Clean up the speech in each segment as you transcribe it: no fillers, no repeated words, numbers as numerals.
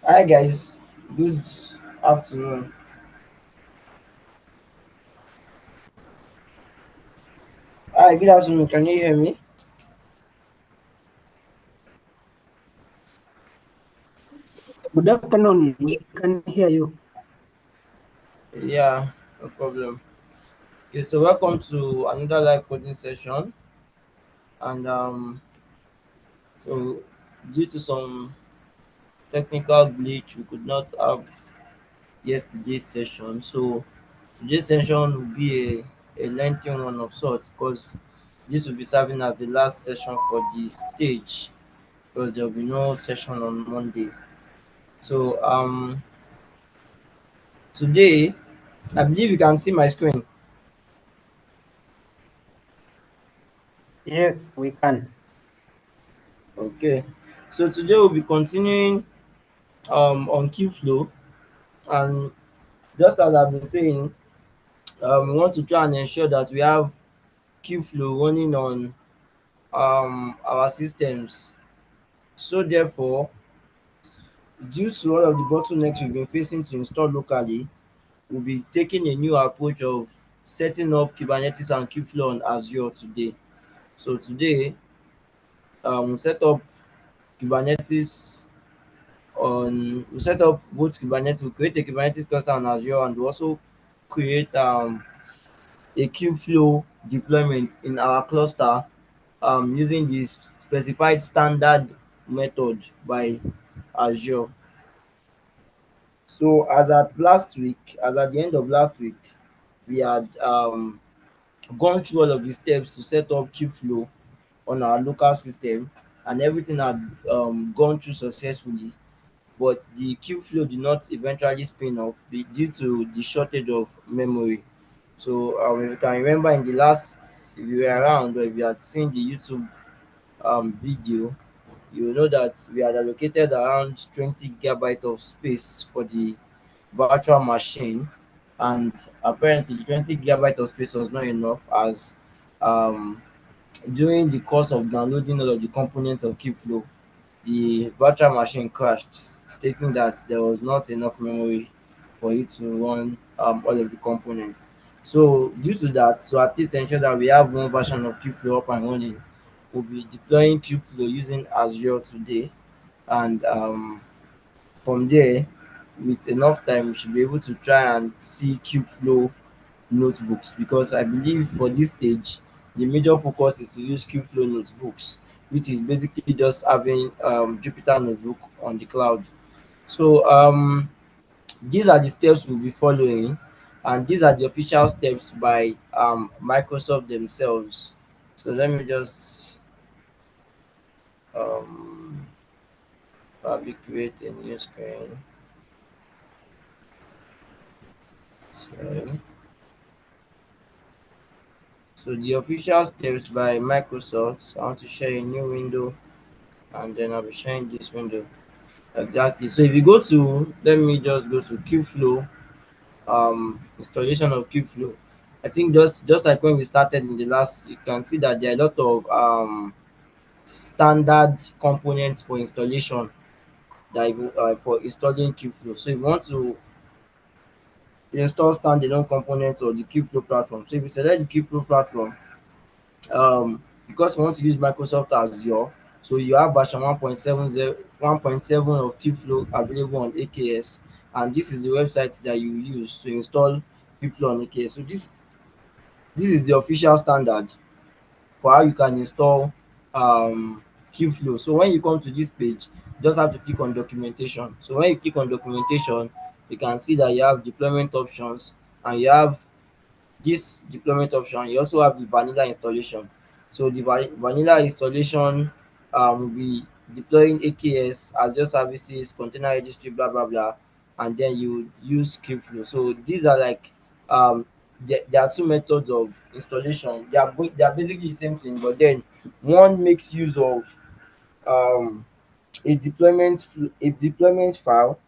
Hi guys, good afternoon. Hi, good afternoon. Can you hear me? Good afternoon. We can hear you. Yeah, no problem. Okay, so welcome to another live coding session. And so due to some technical glitch, we could not have yesterday's session. So today's session will be a lengthy one of sorts because this will be serving as the last session for the stage because there will be no session on Monday. So today I believe you can see my screen. Yes, we can. Okay, so today we'll be continuing on KubeFlow, and just as I've been saying, we want to try and ensure that we have KubeFlow running on our systems. So therefore, due to all of the bottlenecks we've been facing to install locally, we'll be taking a new approach of setting up Kubernetes and KubeFlow on Azure today. So today, we set up Kubernetes we set up both Kubernetes, we create a Kubernetes cluster on Azure, and we also create a Kubeflow deployment in our cluster using the specified standard method by Azure. So as at the end of last week, we had gone through all of the steps to set up Kubeflow on our local system, and everything had gone through successfully. But the Kubeflow did not eventually spin up due to the shortage of memory. So if you can remember in the last, if you were around or if you had seen the YouTube video, you will know that we had allocated around 20 gigabyte of space for the virtual machine, and apparently the 20 gigabyte of space was not enough as um, during the course of downloading all of the components of Kubeflow, the virtual machine crashed, stating that there was not enough memory for it to run all of the components. So due to that, so at least ensure that we have one version of Kubeflow up and running, we'll be deploying Kubeflow using Azure today, and from there, with enough time, we should be able to try and see Kubeflow notebooks, because I believe for this stage, the major focus is to use KubeFlow notebooks, which is basically just having Jupyter notebook on the cloud. So these are the steps we'll be following, and these are the official steps by Microsoft themselves. So let me just um, probably create a new screen. So, so the official steps by Microsoft. I want to share a new window, and then I'll be sharing this window. Exactly. So if you go to, let me just go to Kubeflow, installation of Kubeflow. I think just like when we started in the last, you can see that there are a lot of standard components for installation for installing Kubeflow. So if you want to install standalone components of the Kubeflow platform, so if you select the Kubeflow platform, because we want to use Microsoft Azure, so you have version 1.7 of Kubeflow available on AKS, and this is the website that you use to install Kubeflow on AKS. So this is the official standard for how you can install um Kubeflow. So when you come to this page, you just have to click on documentation. So when you click on documentation, you can see that you have deployment options, and you have this deployment option. You also have the vanilla installation. So the vanilla installation will be deploying AKS, Azure services, container registry, blah blah blah, and then you use Kubeflow. So these are like there are two methods of installation. They are basically the same thing, but then one makes use of um a deployment file,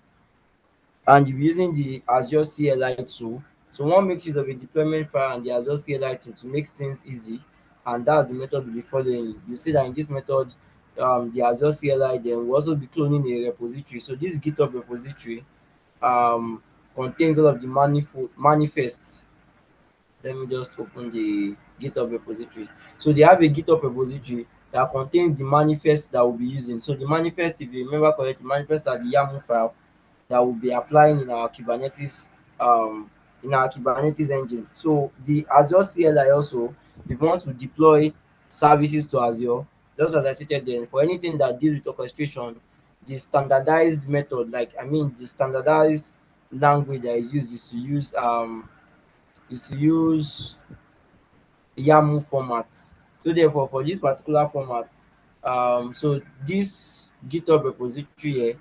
and you're using the Azure CLI tool. So one makes use of a deployment file and the Azure CLI tool to make things easy, and that's the method we'll be following. You see that in this method, the Azure CLI, then we'll also be cloning a repository. So this GitHub repository um, contains all of the manifests. Let me just open the GitHub repository. So they have a GitHub repository that contains the manifest that we'll be using. So the manifest, if you remember correctly, manifest are the YAML file that we'll be applying um, in our Kubernetes engine. So the Azure CLI also, if you want to deploy services to Azure, just as I stated then, for anything that deals with orchestration, the standardized method, like I mean the standardized language that is used is to use YAML format. So therefore, for this particular format, so this GitHub repository here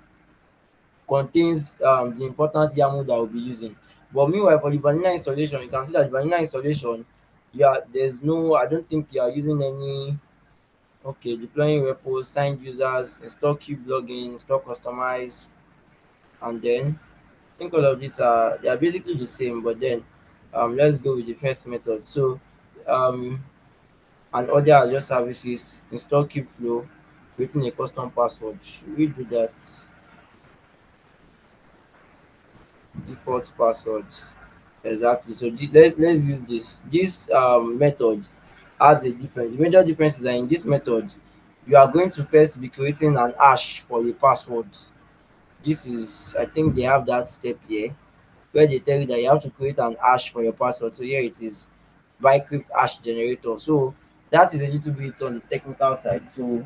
contains the important YAML that we'll be using. But meanwhile, for the vanilla installation, you can see that the vanilla installation, there's no, I don't think you are using any, okay, deploying repos, signed users, install kube login, install customize, and then I think all of these are, they are basically the same, but then let's go with the first method. So um, and other Azure services, install KubeFlow, creating a custom password. Should we do that? Default password. Exactly. So let's use this. This method has a difference. The major difference is that in this method, you are going to first be creating an hash for your password. This is, I think they have that step here where they tell you that you have to create an hash for your password. So here it is, bicrypt hash generator. So that is a little bit on the technical side. So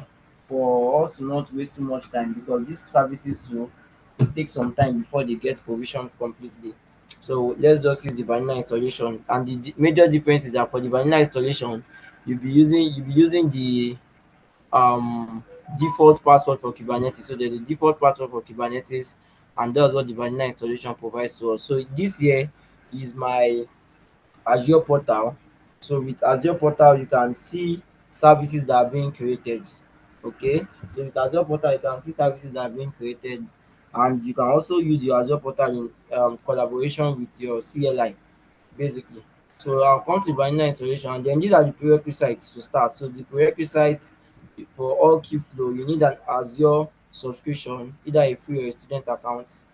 for us to not waste too much time, because these services too, it takes some time before they get provisioned completely. So let's just use the vanilla installation. And the major difference is that for the vanilla installation, you'll be using the um default password for Kubernetes. So there's a default password for Kubernetes, and that's what the vanilla installation provides to us. So this here is my Azure portal. So with Azure portal, you can see services that are being created. Okay, so with Azure portal, you can see services that are being created, and you can also use your Azure portal in collaboration with your CLI, basically. So I'll come to vanilla installation, and then these are the prerequisites to start. So the prerequisites for all KubeFlow, you need an Azure subscription, either a free or a student account.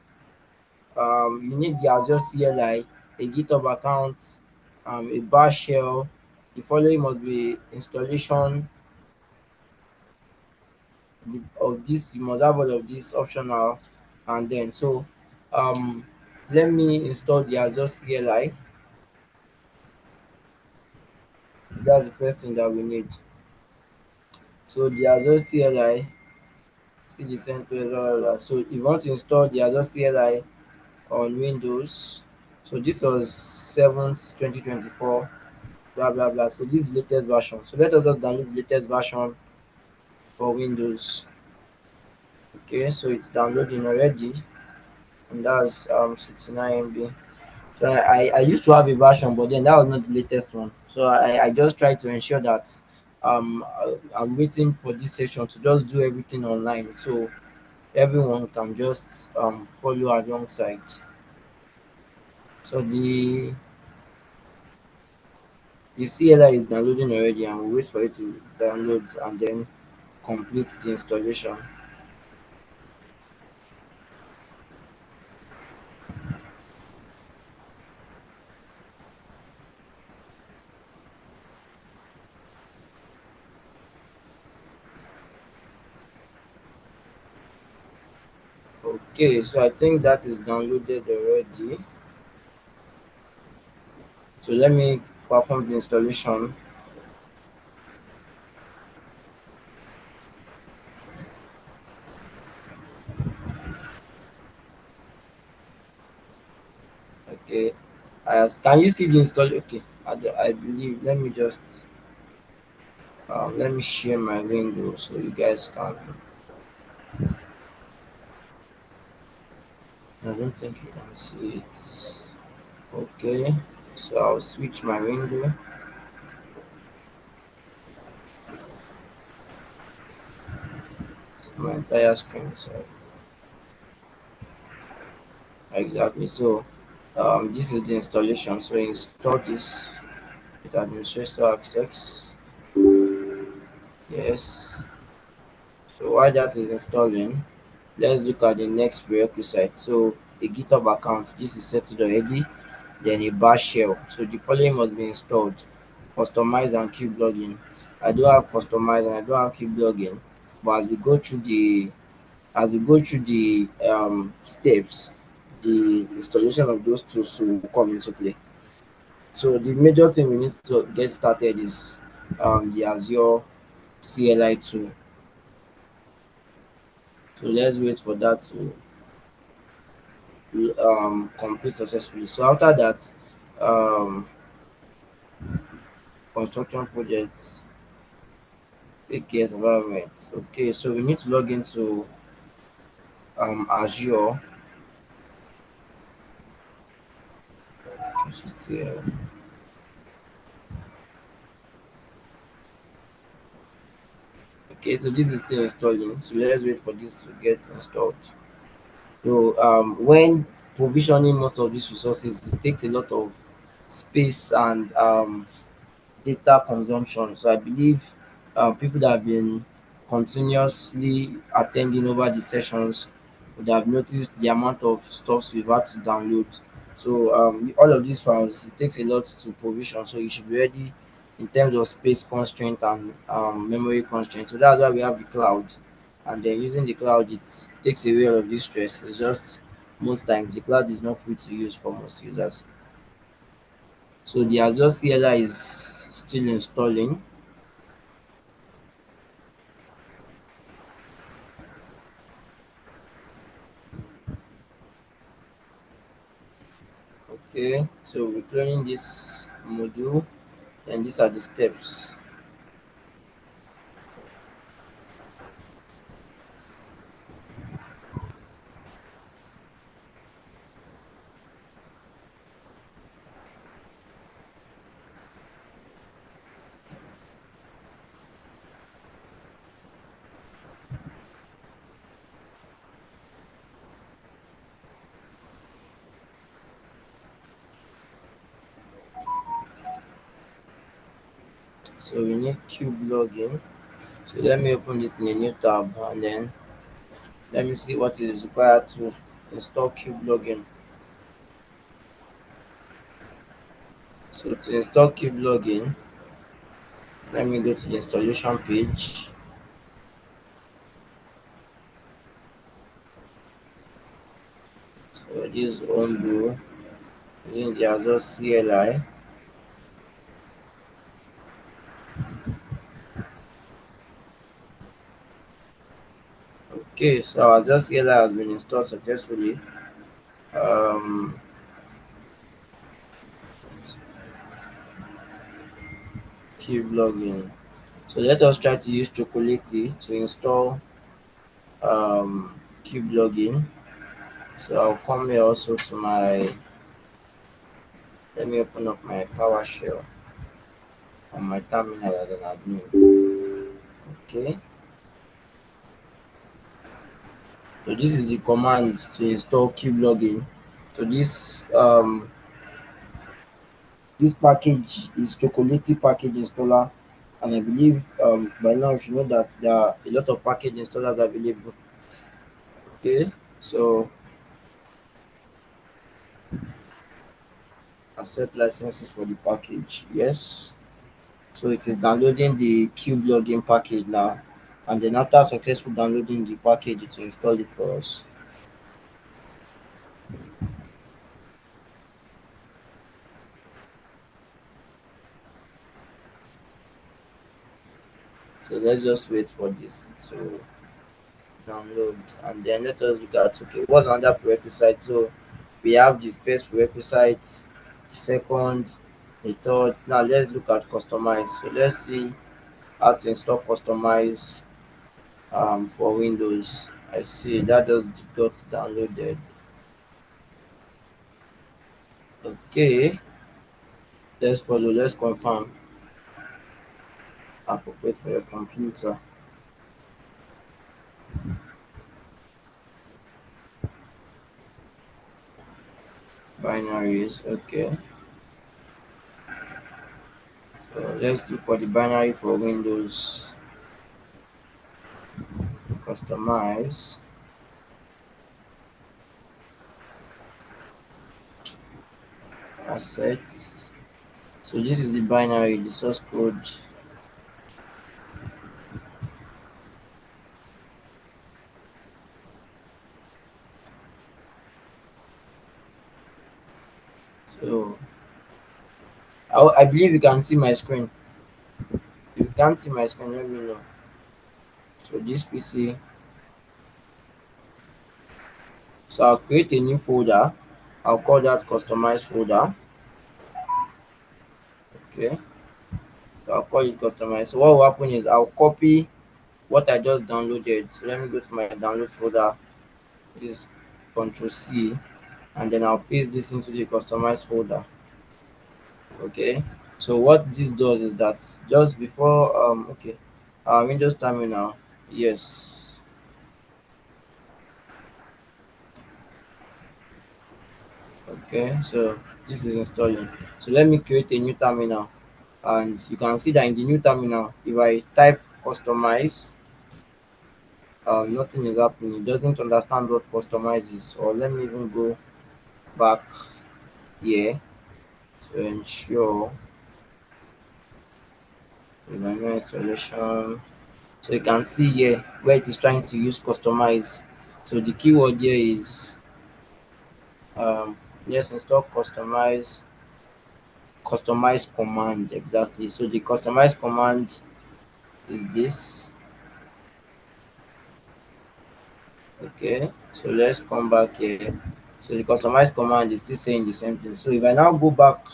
You need the Azure CLI, a GitHub account, a bash shell. The following must be installation of this. You must have all of this optional, and then so um, let me install the Azure CLI. That's the first thing that we need. So the Azure CLI, see the center, blah, blah, blah. So if you want to install the Azure CLI on Windows, so this was 7th 2024, blah blah blah. So this is the latest version. So let us just download the latest version for Windows. Okay, so it's downloading already, and that's 69 MB. So I used to have a version, but then that was not the latest one. So I just try to ensure that I'm waiting for this session to just do everything online, so everyone can just follow alongside. So the CLI is downloading already, and we'll wait for it to download and then complete the installation. Okay, so I think that is downloaded already. So let me perform the installation. Okay, can you see the install? Okay, I believe. Let me share my window so you guys can. I don't think you can see it. Okay, so I'll switch my window to my entire screen. So exactly. So this is the installation. So install this with administrator access. Yes. while that is installing, let's look at the next prerequisite. So a GitHub account, this is settled already. Then a bash shell. So the following must be installed: customize and cube login. I do have customize and I do have cube login, but as we go through the steps, the installation of those tools will come into play. So the major thing we need to get started is the Azure CLI tool. So let's wait for that to complete successfully. So after that, um, construction project, AKS environment. Okay, so we need to log into Azure. Okay, so this is still installing. So let's wait for this to get installed. So when provisioning most of these resources, it takes a lot of space and data consumption. So I believe people that have been continuously attending over the sessions would have noticed the amount of stuff we've had to download. So all of these files, it takes a lot to provision. So you should be ready in terms of space constraint and memory constraint. So that's why we have the cloud. And then using the cloud, it takes away all of this stress. It's just most times the cloud is not free to use for most users. So the Azure CLI is still installing. Okay, so we're cloning this module, and these are the steps. So we need Cube login. So let me open this in a new tab, and then let me see what is required to install Cube login. So to install Cube login, let me go to the installation page. So this undo using the Azure CLI. Okay, so our Azure CLI has been installed successfully. Um, Cube login. So let us try to use Chocolatey to install Cube login. So I'll come here also to my, let me open up my PowerShell on my terminal as an admin. Okay, so this is the command to install Cube login. So this package is Chocolatey package installer, and I believe by now you should know that there are a lot of package installers available. Okay, so accept licenses for the package. Yes. So it is downloading the Cube login package now, and then after successful downloading the package, it will install it for us. So let's just wait for this to download, and then let us look at, okay, what's another prerequisite. So we have the first prerequisite, the second, the third. Now let's look at customize. So let's see how to install customize for Windows. I see that just got downloaded. Okay, let's follow, let's confirm. Appropriate for your computer. Binaries, okay. So let's look for the binary for Windows customize assets. So this is the binary, the source code. So I believe you can see my screen. If you can't see my screen, let me know. So this PC, so I'll create a new folder. I'll call that customize folder. Okay. So I'll call it customize. So what will happen is I'll copy what I just downloaded. So let me go to my download folder. This is Control C, and then I'll paste this into the customized folder. Okay. So what this does is that just before okay, Windows terminal. Yes. Okay. So this is installing. So let me create a new terminal, and you can see that in the new terminal, if I type customize, nothing is happening. It doesn't understand what customize is. Or let me even go back here to ensure with my new installation. So you can see here where it is trying to use customize. So the keyword here is yes, install customize command exactly. So the customize command is this. Okay, so let's come back here. So the customize command is still saying the same thing. So if I now go back,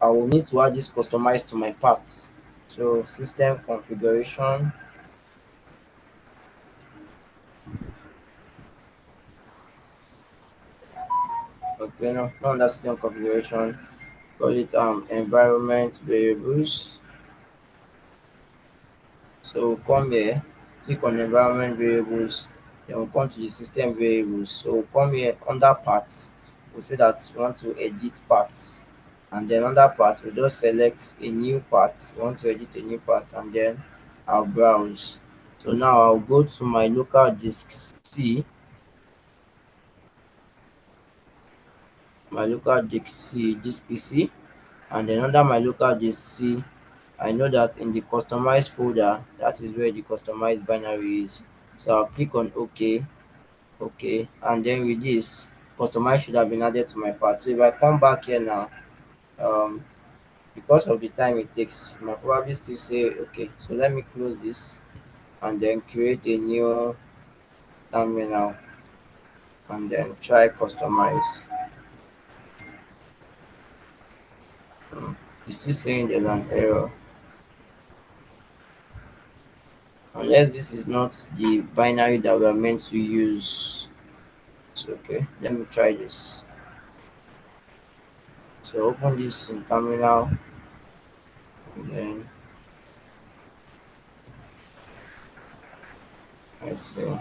I will need to add this customize to my parts. So system configuration. Okay, no, not under system configuration. Call it environment variables. So we'll come here, click on environment variables, then we'll come to the system variables. So we'll come here under parts. We'll say that we want to edit parts. And then under part, we'll just select a new part. We want to edit a new part, and then I'll browse. So now I'll go to my local disk C, my local disk C, this PC, and then under my local disk C, I know that in the customized folder, that is where the customized binary is. So I'll click on OK, OK, and then with this, customize should have been added to my part. So if I come back here now, um, because of the time it takes, I might probably still say okay. So let me close this and then create a new terminal and then try customize. It's still saying there's an error. Unless this is not the binary that we are meant to use. So okay, let me try this. So open this in terminal and then I see.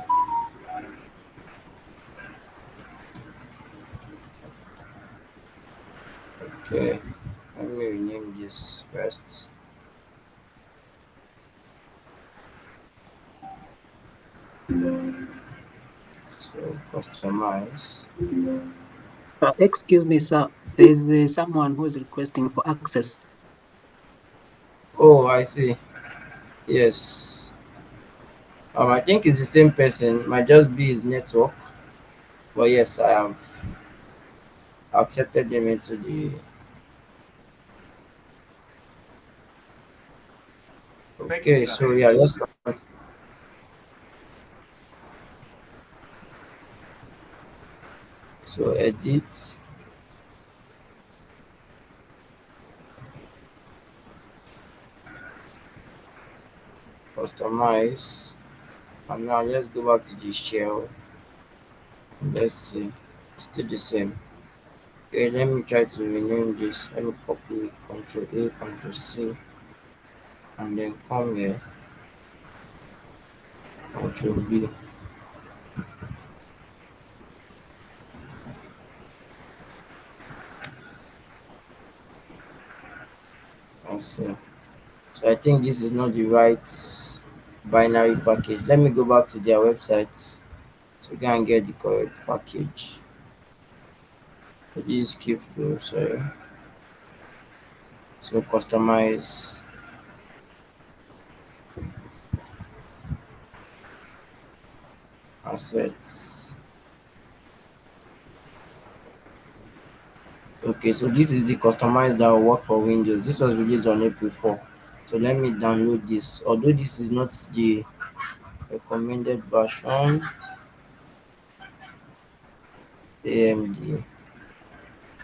Okay, let me rename this first. So customize. Excuse me, sir. There's someone who is requesting for access. Oh, I see. Yes. I think it's the same person. Might just be his network. But yes, I have accepted him into the. Okay, so yeah, let's so edit, customize, and now let's go back to the shell. Let's see, still the same. Okay, let me try to rename this. Let me copy Control A, Control C, and then come here, Control V. And see. So I think this is not the right. binary package. Let me go back to their website to go and get the correct package. So this is KubeFlow, sorry. So customize assets. Okay, so this is the customized that will work for Windows. This was released on April 4. So let me download this. Although this is not the recommended version, AMD.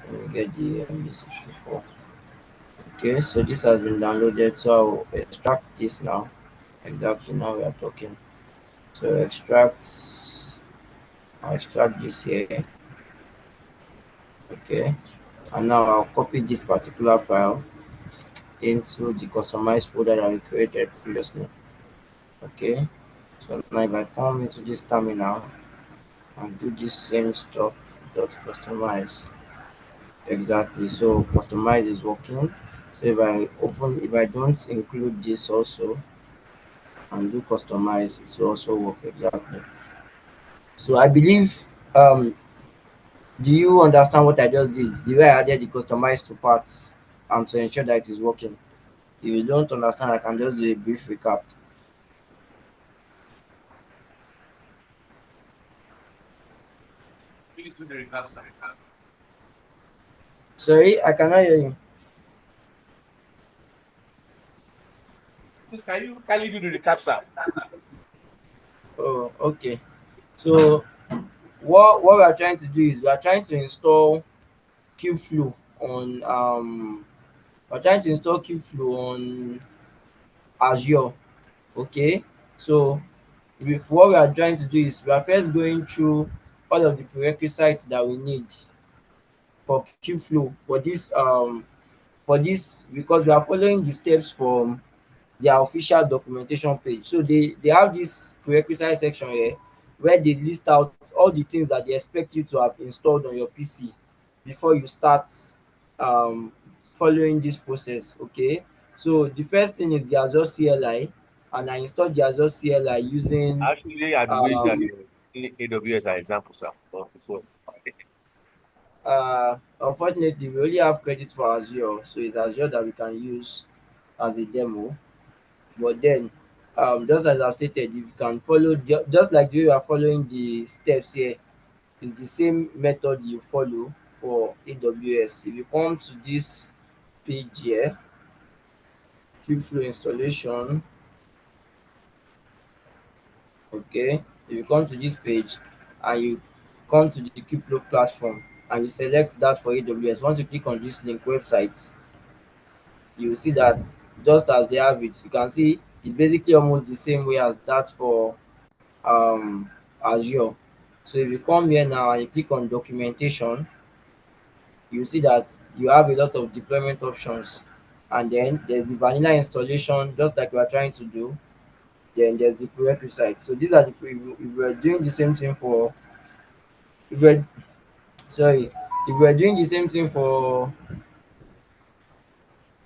Let me get the AMD 64. Okay, so this has been downloaded. So I'll extract this now. Exactly, now we are talking. So I'll extract this here. Okay, and now I'll copy this particular file into the customized folder that we created previously. Okay, so now if I come into this terminal and do this same stuff, dot customize. Exactly, so customize is working. So if I don't include this also and do customize, it will also work exactly. So I believe, um do you understand what I just did? The way I added the customize to parts and to ensure that it is working. If you don't understand, I can just do a brief recap. Please do the recap, sir. Sorry, I cannot hear you. Please, can you kindly do the recap, sir? Oh, okay. So what we are trying to do is we are trying to install KubeFlow on we're trying to install KubeFlow on Azure. Okay. So with what we are trying to do is we are first going through all of the prerequisites that we need for KubeFlow for this because we are following the steps from their official documentation page. So they have this prerequisite section here where they list out all the things that they expect you to have installed on your PC before you start um, following this process. Okay, so the first thing is the Azure CLI, and I installed the Azure CLI using Actually, I'd wish that um, you see AWS as an example, sir. But it's what. unfortunately we only have credit for Azure, so it's Azure that we can use as a demo. But then, just as I've stated, if you can follow just like you are following the steps here, it's the same method you follow for AWS. If you come to this page here, KubeFlow installation, okay, if you come to this page and you come to the KubeFlow platform and you select that for AWS, once you click on this link website, you will see that just as they have it, you can see it's basically almost the same way as that for um Azure. So if you come here now and you click on documentation, you see that you have a lot of deployment options, and then there's the vanilla installation just like we are trying to do. Then there's the prerequisite. So these are if we're doing the same thing for if we're sorry if we're doing the same thing for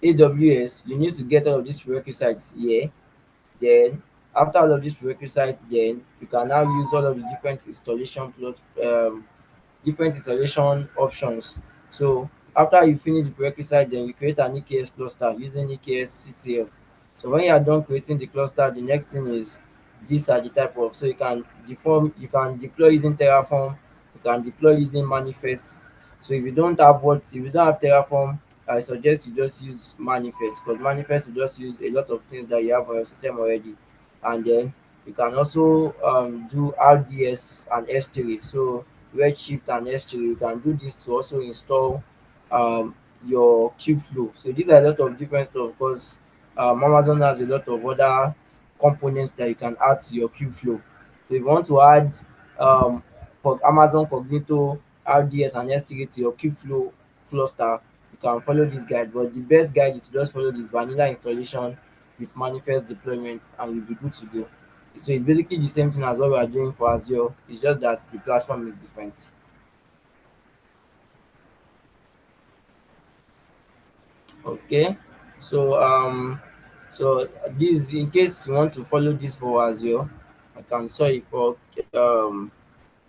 AWS, you need to get all of these prerequisites here. Then after all of these prerequisites, then you can now use all of the different installation options. So after you finish the prerequisite, then you create an EKS cluster using EKS CTL. So when you are done creating the cluster, the next thing is these are the type of so you can deploy using Terraform, you can deploy using manifest. So if you don't have Terraform, I suggest you just use manifest because manifest will just use a lot of things that you have on your system already. And then you can also do RDS and S3. So Redshift and S3, you can do this to also install your KubeFlow. So these are a lot of different stuff because Amazon has a lot of other components that you can add to your KubeFlow. So if you want to add um, Amazon Cognito, RDS, and S3 to your KubeFlow cluster, you can follow this guide. But the best guide is to just follow this vanilla installation with manifest deployment, and you'll be good to go. So it's basically the same thing as what we are doing for Azure. It's just that the platform is different. Okay. So So this, in case you want to follow this for Azure, I can sorry for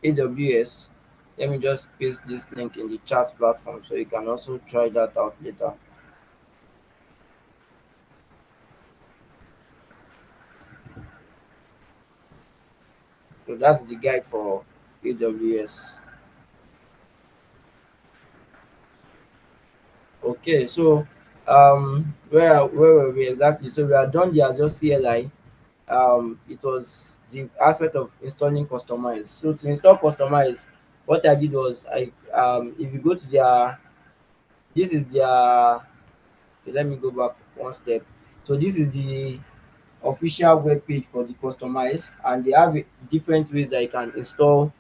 AWS. Let me just paste this link in the chat platform so you can also try that out later. So that's the guide for AWS. Okay, so where were we exactly? So we are done the Azure CLI. It was the aspect of installing customize. So to install customize, what I did was if you go to their, this is their, okay, let me go back one step. So this is the official web page for the customize, and they have different ways that you can install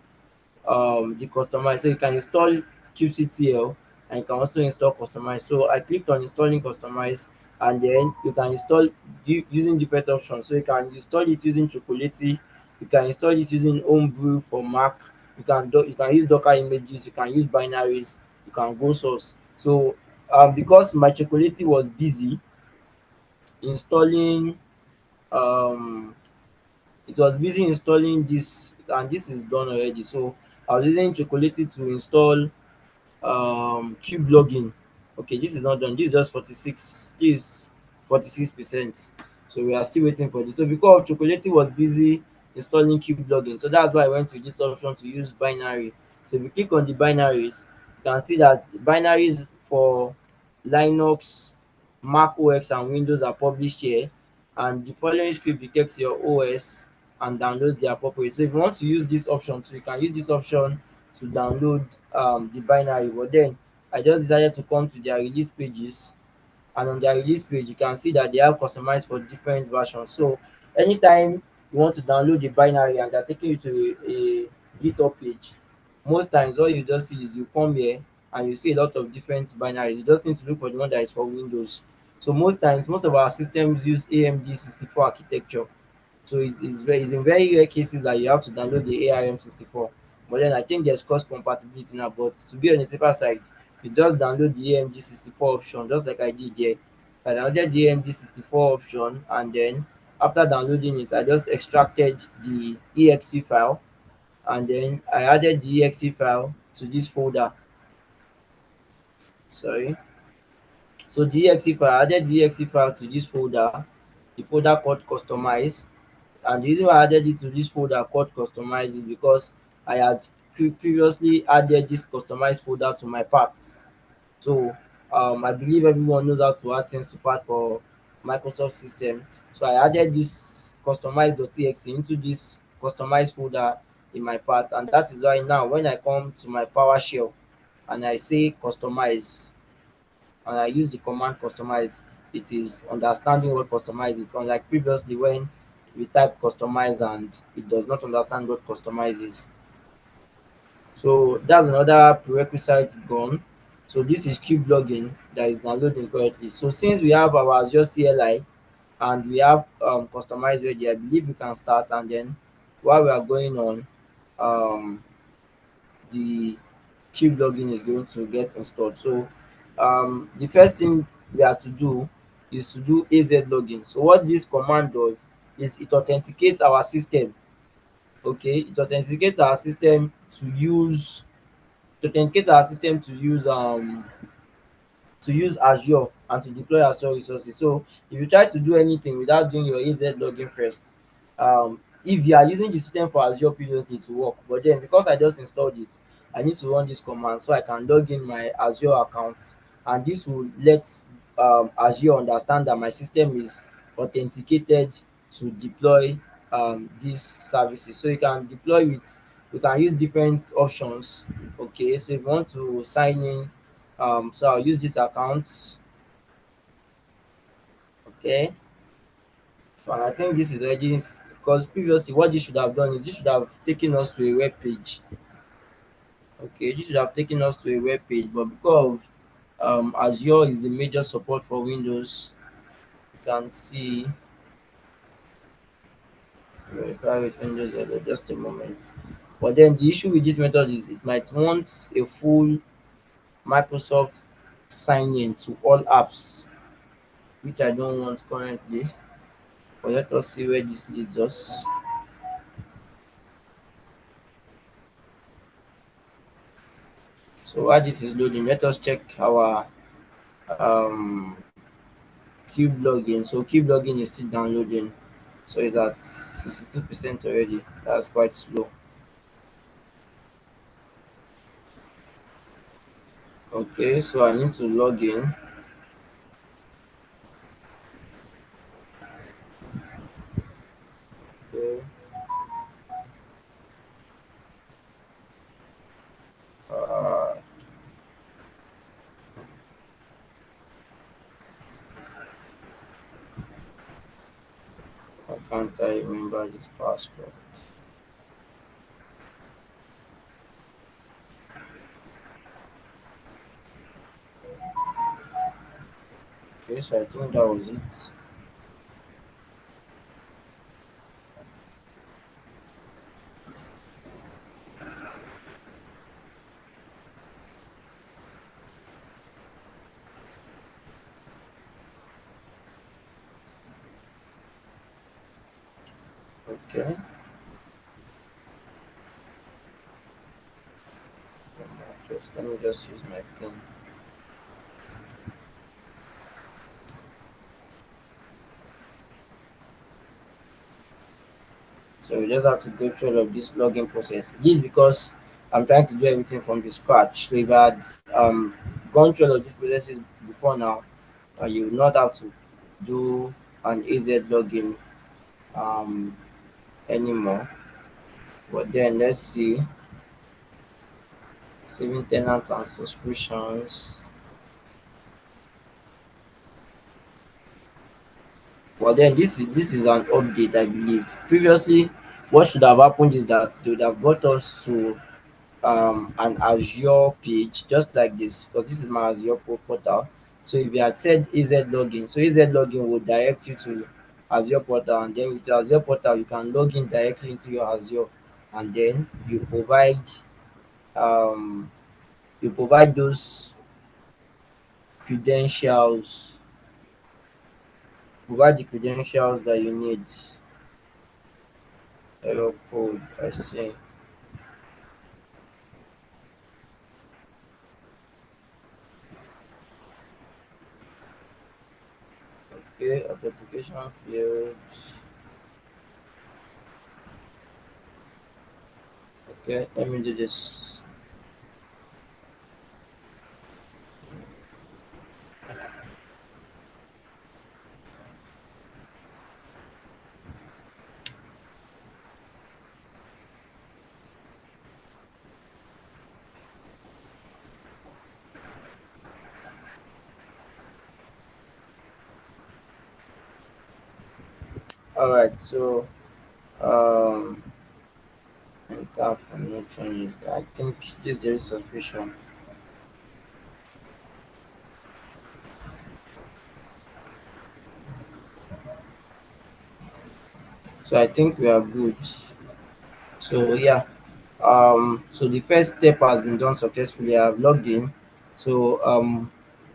the customize. So you can install kubectl, and you can also install customize. So I clicked on installing customize, and then you can install using different options. So you can install it using chocolatey, you can install it using homebrew for Mac, you can use Docker images, you can use binaries, you can go source. So because my chocolatey was busy installing, um it was busy installing this, and this is done already. So I was using chocolatey to install cube login. Okay, this is not done, this is just 46, this is 46%. So we are still waiting for this. So because chocolatey was busy installing cube login, so that's why I went with this option to use binary. So if you click on the binaries, you can see that binaries for Linux, Mac OS and Windows are published here, and the following script detects your OS and downloads the appropriate. So if you want to use this option, so you can use this option to download the binary. But then I just decided to come to their release pages, and on their release page you can see that they have customized for different versions. So anytime you want to download the binary and they're taking you to a GitHub page, most times all you just see is you come here and you see a lot of different binaries. You just need to look for the one that is for Windows. So most times, most of our systems use AMD 64 architecture. So it's in very rare cases that you have to download the ARM 64. But then I think there's cross compatibility now. But to be on the safer side, you just download the AMD 64 option, just like I did there. I downloaded the AMD 64 option, and then after downloading it, I just extracted the exe file, and then I added the exe file to this folder. Sorry. So the exe file, I added the exe file to this folder, the folder called customize. And the reason why I added it to this folder called customize is because I had previously added this customized folder to my parts. So I believe everyone knows how to add things to part for Microsoft system. So I added this customize.exe into this customized folder in my part, and that is why now when I come to my PowerShell and I say customize, and I use the command customize, it is understanding what customize is, unlike previously when we type customize and it does not understand what customize is. So that's another prerequisite gone. So this is cube login that is downloading correctly. So since we have our Azure CLI and we have customize ready, I believe we can start, and then while we are going on, um, the cube login is going to get installed. So the first thing we have to do is to do AZ login. So what this command does is it authenticates our system. Okay, it authenticates our system to use Azure and to deploy Azure resources. So if you try to do anything without doing your AZ login first, if you are using the system for Azure previously to work, but then because I just installed it, I need to run this command so I can log in my Azure account, and this will let Azure understand that my system is authenticated to deploy these services. So you can use different options. Okay, so if you want to sign in, so I'll use this account. Okay, and I think this is already, because previously what this should have done is this should have taken us to a web page. Okay, this should have taken us to a web page, but because Azure is the major support for Windows, you can see verify with Windows Hello, just a moment. But then the issue with this method is it might want a full Microsoft sign in to all apps. which I don't want currently. But let us see where this leads us. So while this is loading, let us check our cube login. So cube login is still downloading. So it's at 62% already. That's quite slow. Okay, so I need to log in. Okay. Uh, why can't I remember this password? Okay, so I think that was it. Okay. Let me just use my pin. So we just have to go through all of this login process. This is because I'm trying to do everything from the scratch. So if I had gone through all of these processes before now, you would not have to do an AZ login um, anymore. But then let's see, saving tenant and subscriptions. But then this is an update, I believe. Previously, what should have happened is that they would have brought us to an Azure page just like this, because this is my Azure portal. So if you had said AZ login, so AZ login will direct you to Azure portal, and then with your Azure portal you can log in directly into your Azure, and then um you provide those credentials, provide the credentials that you need. Error code, I see. Okay, authentication field. Okay, let me do this. All right, so um enter from no changes. I think this there is subscription. So I think we are good. So yeah, so the first step has been done successfully. I've logged in. So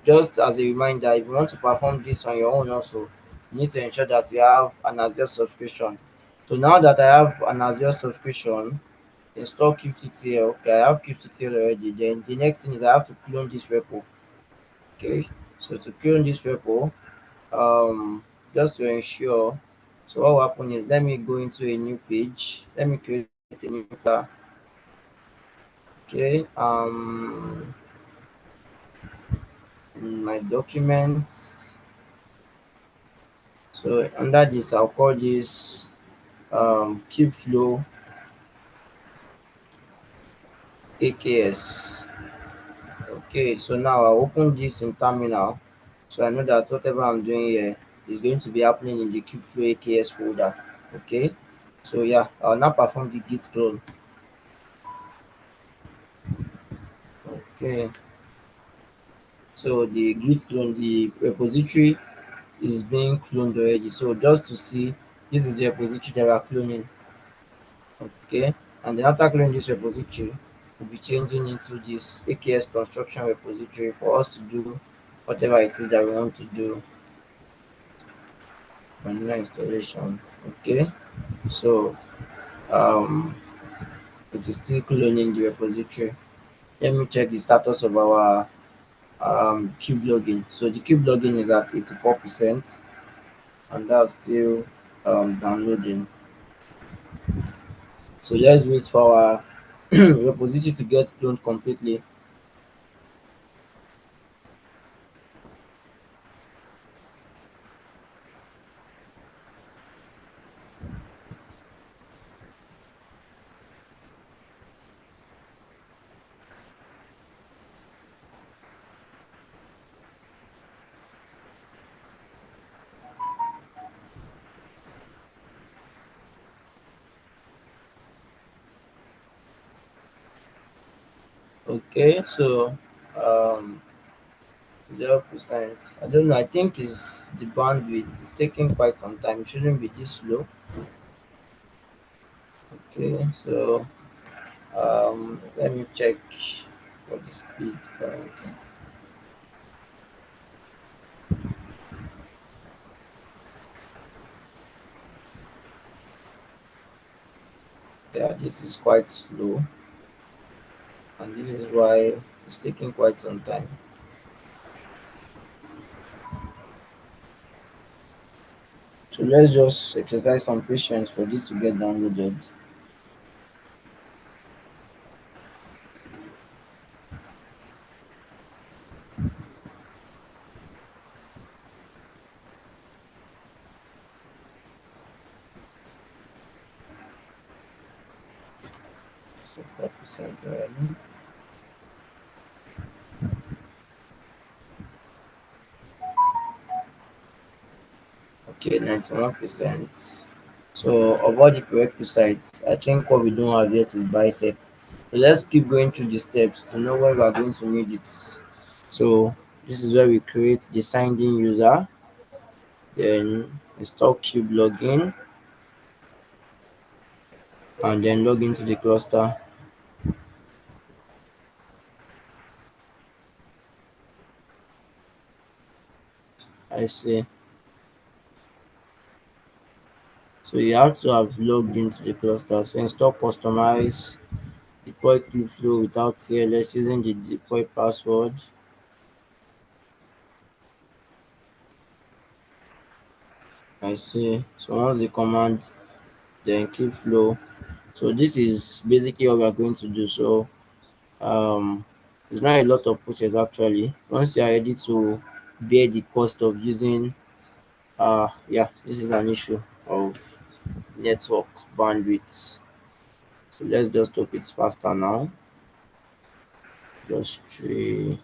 just as a reminder, if you want to perform this on your own also, you need to ensure that you have an Azure subscription. So now that I have an Azure subscription, install kubectl. Okay, I have kubectl already. Then the next thing is I have to clone this repo. Okay, so to clone this repo, just to ensure, so what will happen is, let me go into a new page, let me create a new folder. Okay, in my documents, so under this I'll call this KubeFlow AKS. Okay, so now I'll open this in terminal, so I know that whatever I'm doing here is going to be happening in the KubeFlow AKS folder. Okay, so yeah, I'll now perform the git clone. Okay, so the git clone, the repository is being cloned already. So just to see, this is the repository that we are cloning. Okay, and then after cloning this repository, we'll be changing into this AKS construction repository for us to do whatever it is that we want to do. vanilla installation. Okay, so um, it is still cloning the repository. Let me check the status of our cube login. So the cube login is at 84%, and that's still downloading. So let's wait for our repository to get cloned completely. Okay, so um 0%. I don't know. I think is the bandwidth is taking quite some time. It shouldn't be this slow. Okay, so let me check what the speed currently. Yeah, this is quite slow, and this is why it's taking quite some time. So let's just exercise some patience for this to get downloaded. So 4% already. Okay, 91%. So of all the prerequisites, I think what we don't have yet is bicep. So let's keep going through the steps to know when we are going to need it. So this is where we create the signed in user, then install cube login, and then log into the cluster. I see. So you have to have logged into the cluster. So install customize, deploy KubeFlow without TLS using the deploy password. I see. So once the command, then KubeFlow. So this is basically what we are going to do. So um it's not a lot of process actually. Once you are ready to bear the cost of using yeah, this is an issue of network bandwidth. So let's just hope it's faster now. Just 97%.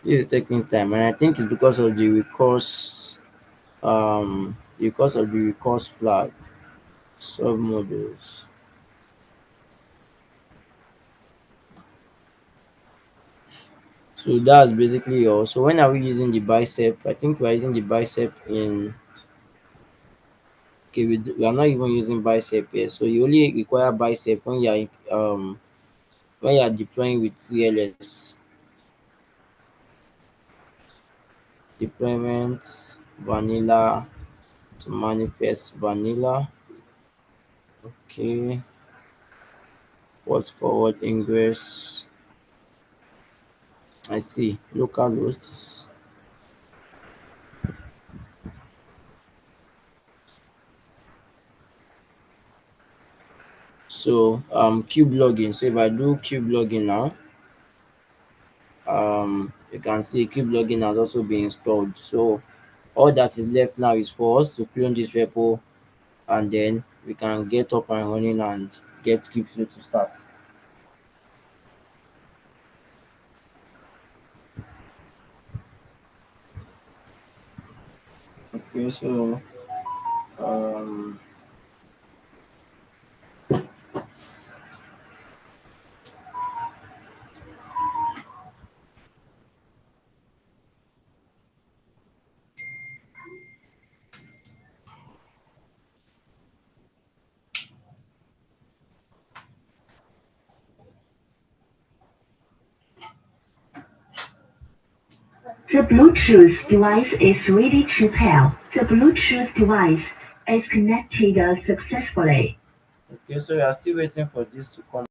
This is taking time, and I think it's because of the recurse flag sub modules. So that's basically all. So when are we using the bicep? I think we're using the bicep in okay, we are not even using bicep here. So you only require bicep when you are deploying with TLS. Deployment vanilla to manifest vanilla. Okay, port forward ingress. I see local hosts. So cube login. So if I do cube login now, you can see cube login has also been installed. So all that is left now is for us to clone this repo, and then we can get up and running and get KubeFlow to start. Okay, so um, The Bluetooth device is ready to pair. The Bluetooth device is connected successfully. Okay, so we are still waiting for this to come.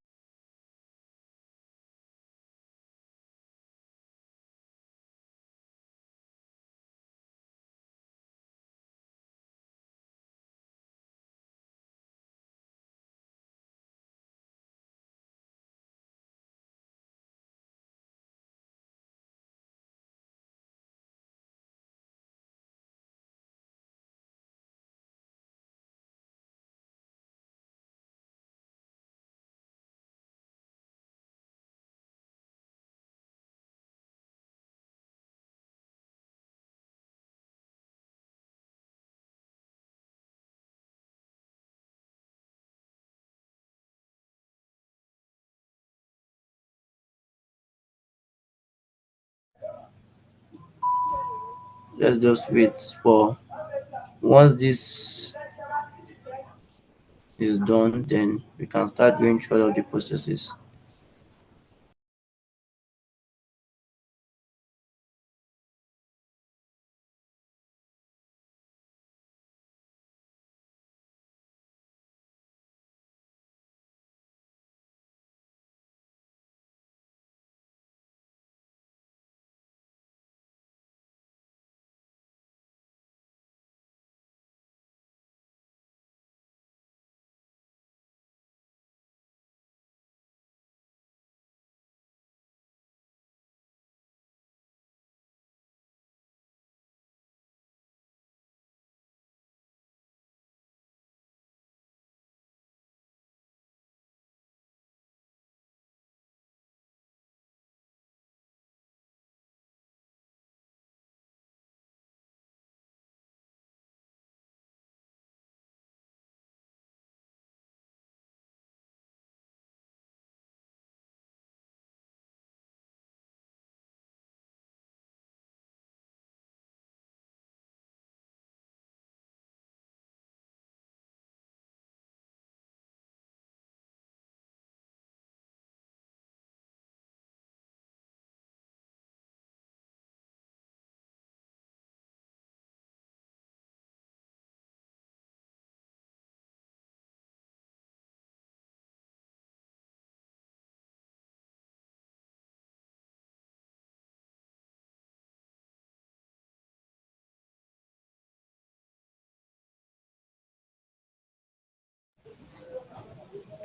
Let's just wait for once this is done, then we can start going through all of the processes.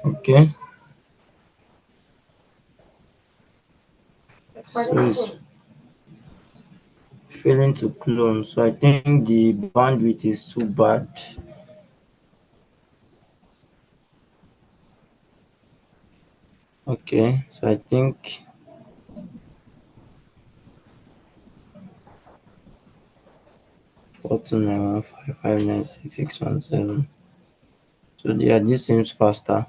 Okay, so it's failing to clone. So I think the bandwidth is too bad. Okay, so I think 42915596 617. So yeah, this seems faster.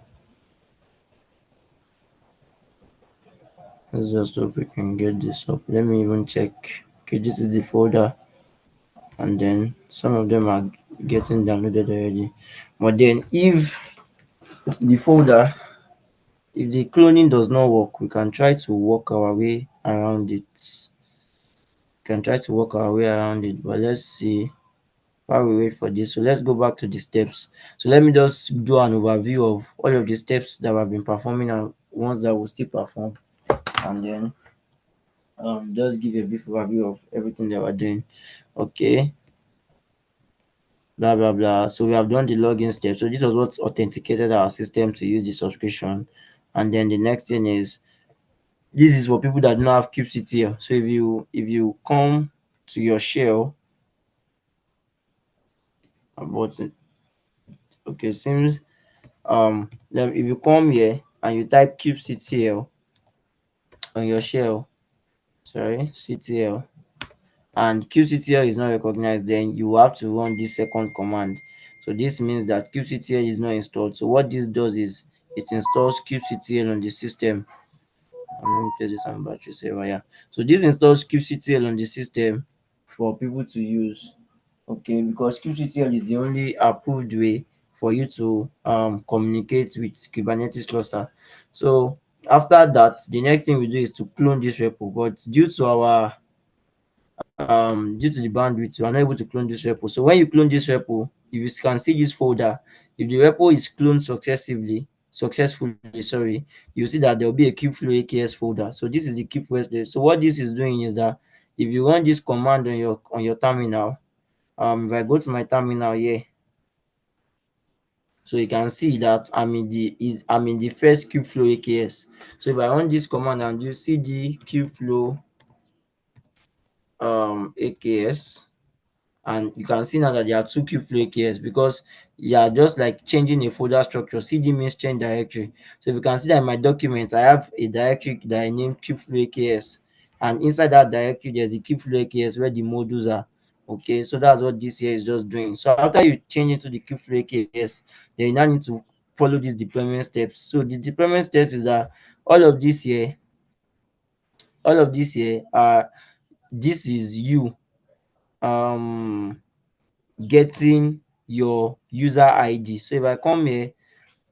Let's just hope we can get this up. Let me even check. Okay, this is the folder, and then some of them are getting downloaded already. But then if the folder, if the cloning does not work, we can try to work our way around it. Can try to work our way around it, but let's see while we wait for this. So let's go back to the steps. So let me just do an overview of all of the steps that I've been performing and ones that will still perform, and then just give a brief overview of everything that we're doing. Okay, blah blah blah. So we have done the login step. So this was what authenticated our system to use the subscription. And then the next thing is, this is for people that don't have kubectl. So if you come to your shell about it, okay, seems then if you come here and you type kubectl on your shell, sorry, ctl, and kubectl is not recognized, then you have to run this second command. So this means that kubectl is not installed. So what this does is it installs kubectl on the system. Let me place this on battery saver. Yeah, so this installs kubectl on the system for people to use. Okay, because kubectl is the only approved way for you to communicate with Kubernetes cluster. So after that, the next thing we do is to clone this repo. But due to our due to the bandwidth, you are not able to clone this repo. So when you clone this repo, if you can see this folder, if the repo is cloned successfully, sorry, you see that there will be a KubeFlow AKS folder. So this is the KubeFlow. So what this is doing is that if you run this command on your terminal, if I go to my terminal here, so you can see that I'm in the first KubeFlow AKS. So if I run this command and you cd KubeFlow AKS, and you can see now that there are two KubeFlow AKS because you are just like changing a folder structure. CD means change directory. So if you can see that in my document, I have a directory that I named KubeFlow AKS, and inside that directory there's a KubeFlow AKS where the modules are. Okay, so that's what this here is just doing. So after you change into the KubeFlow AKS, then you now need to follow these deployment steps. So the deployment steps is that all of this here, this is you getting your user ID. So if I come here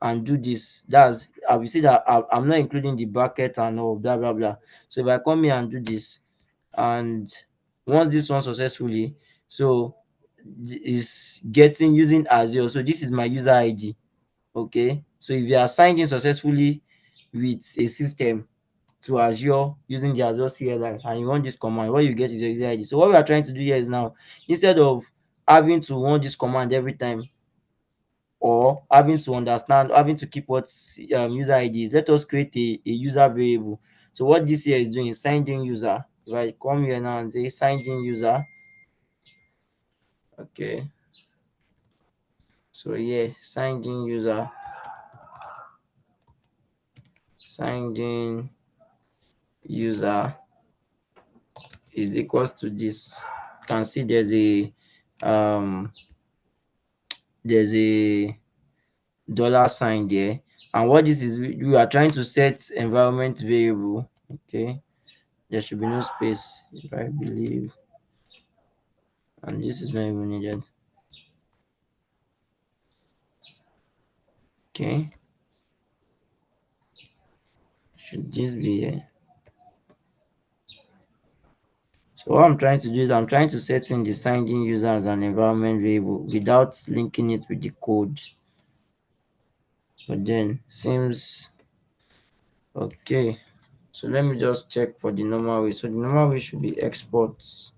and do this, that's I will see that I'm not including the bracket and all blah blah blah. So if I come here and do this, and once this one successfully, so is getting using Azure. So this is my user ID. Okay, so if you are signed in successfully with a system to Azure using the Azure CLI and you run this command, what you get is your user ID. So what we are trying to do here is now, instead of having to run this command every time or having to keep what user ID is, let us create a user variable. So what this here is doing is signed in user. If I come here now and say signed in user, okay. So yeah, signed in user, signed in user is equals to this. You can see um there's a dollar sign there, and what this is, we are trying to set environment variable. Okay, there should be no space if I believe, and this is not even needed. Okay, should this be here? So what I'm trying to do is I'm trying to set in the signed in user as an environment variable without linking it with the code. But then seems okay. So let me just check for the normal way. So the normal way should be exports,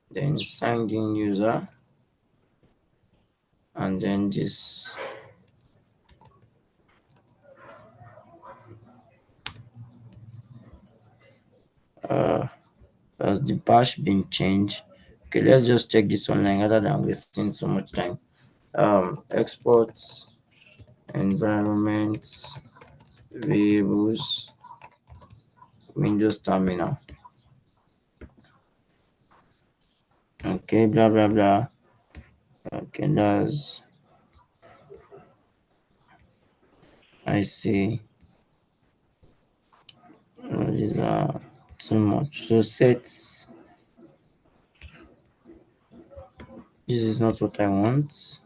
then signed in user, and then this. Has the bash been changed? Okay, let's just check this online rather than wasting so much time. Exports environment variables Windows terminal. Okay, blah blah blah. Okay, that's I see. These are too much. So sets. This is not what I want.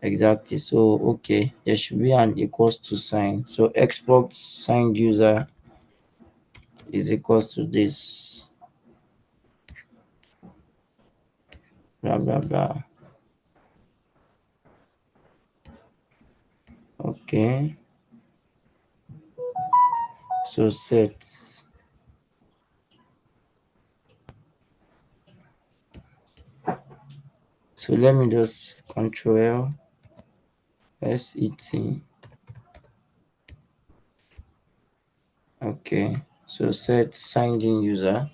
Exactly. So okay, there should be an equals to sign. So export signed user is equals to this. Blah blah blah. Okay. So set. So let me just control set. Okay. So set signed in user.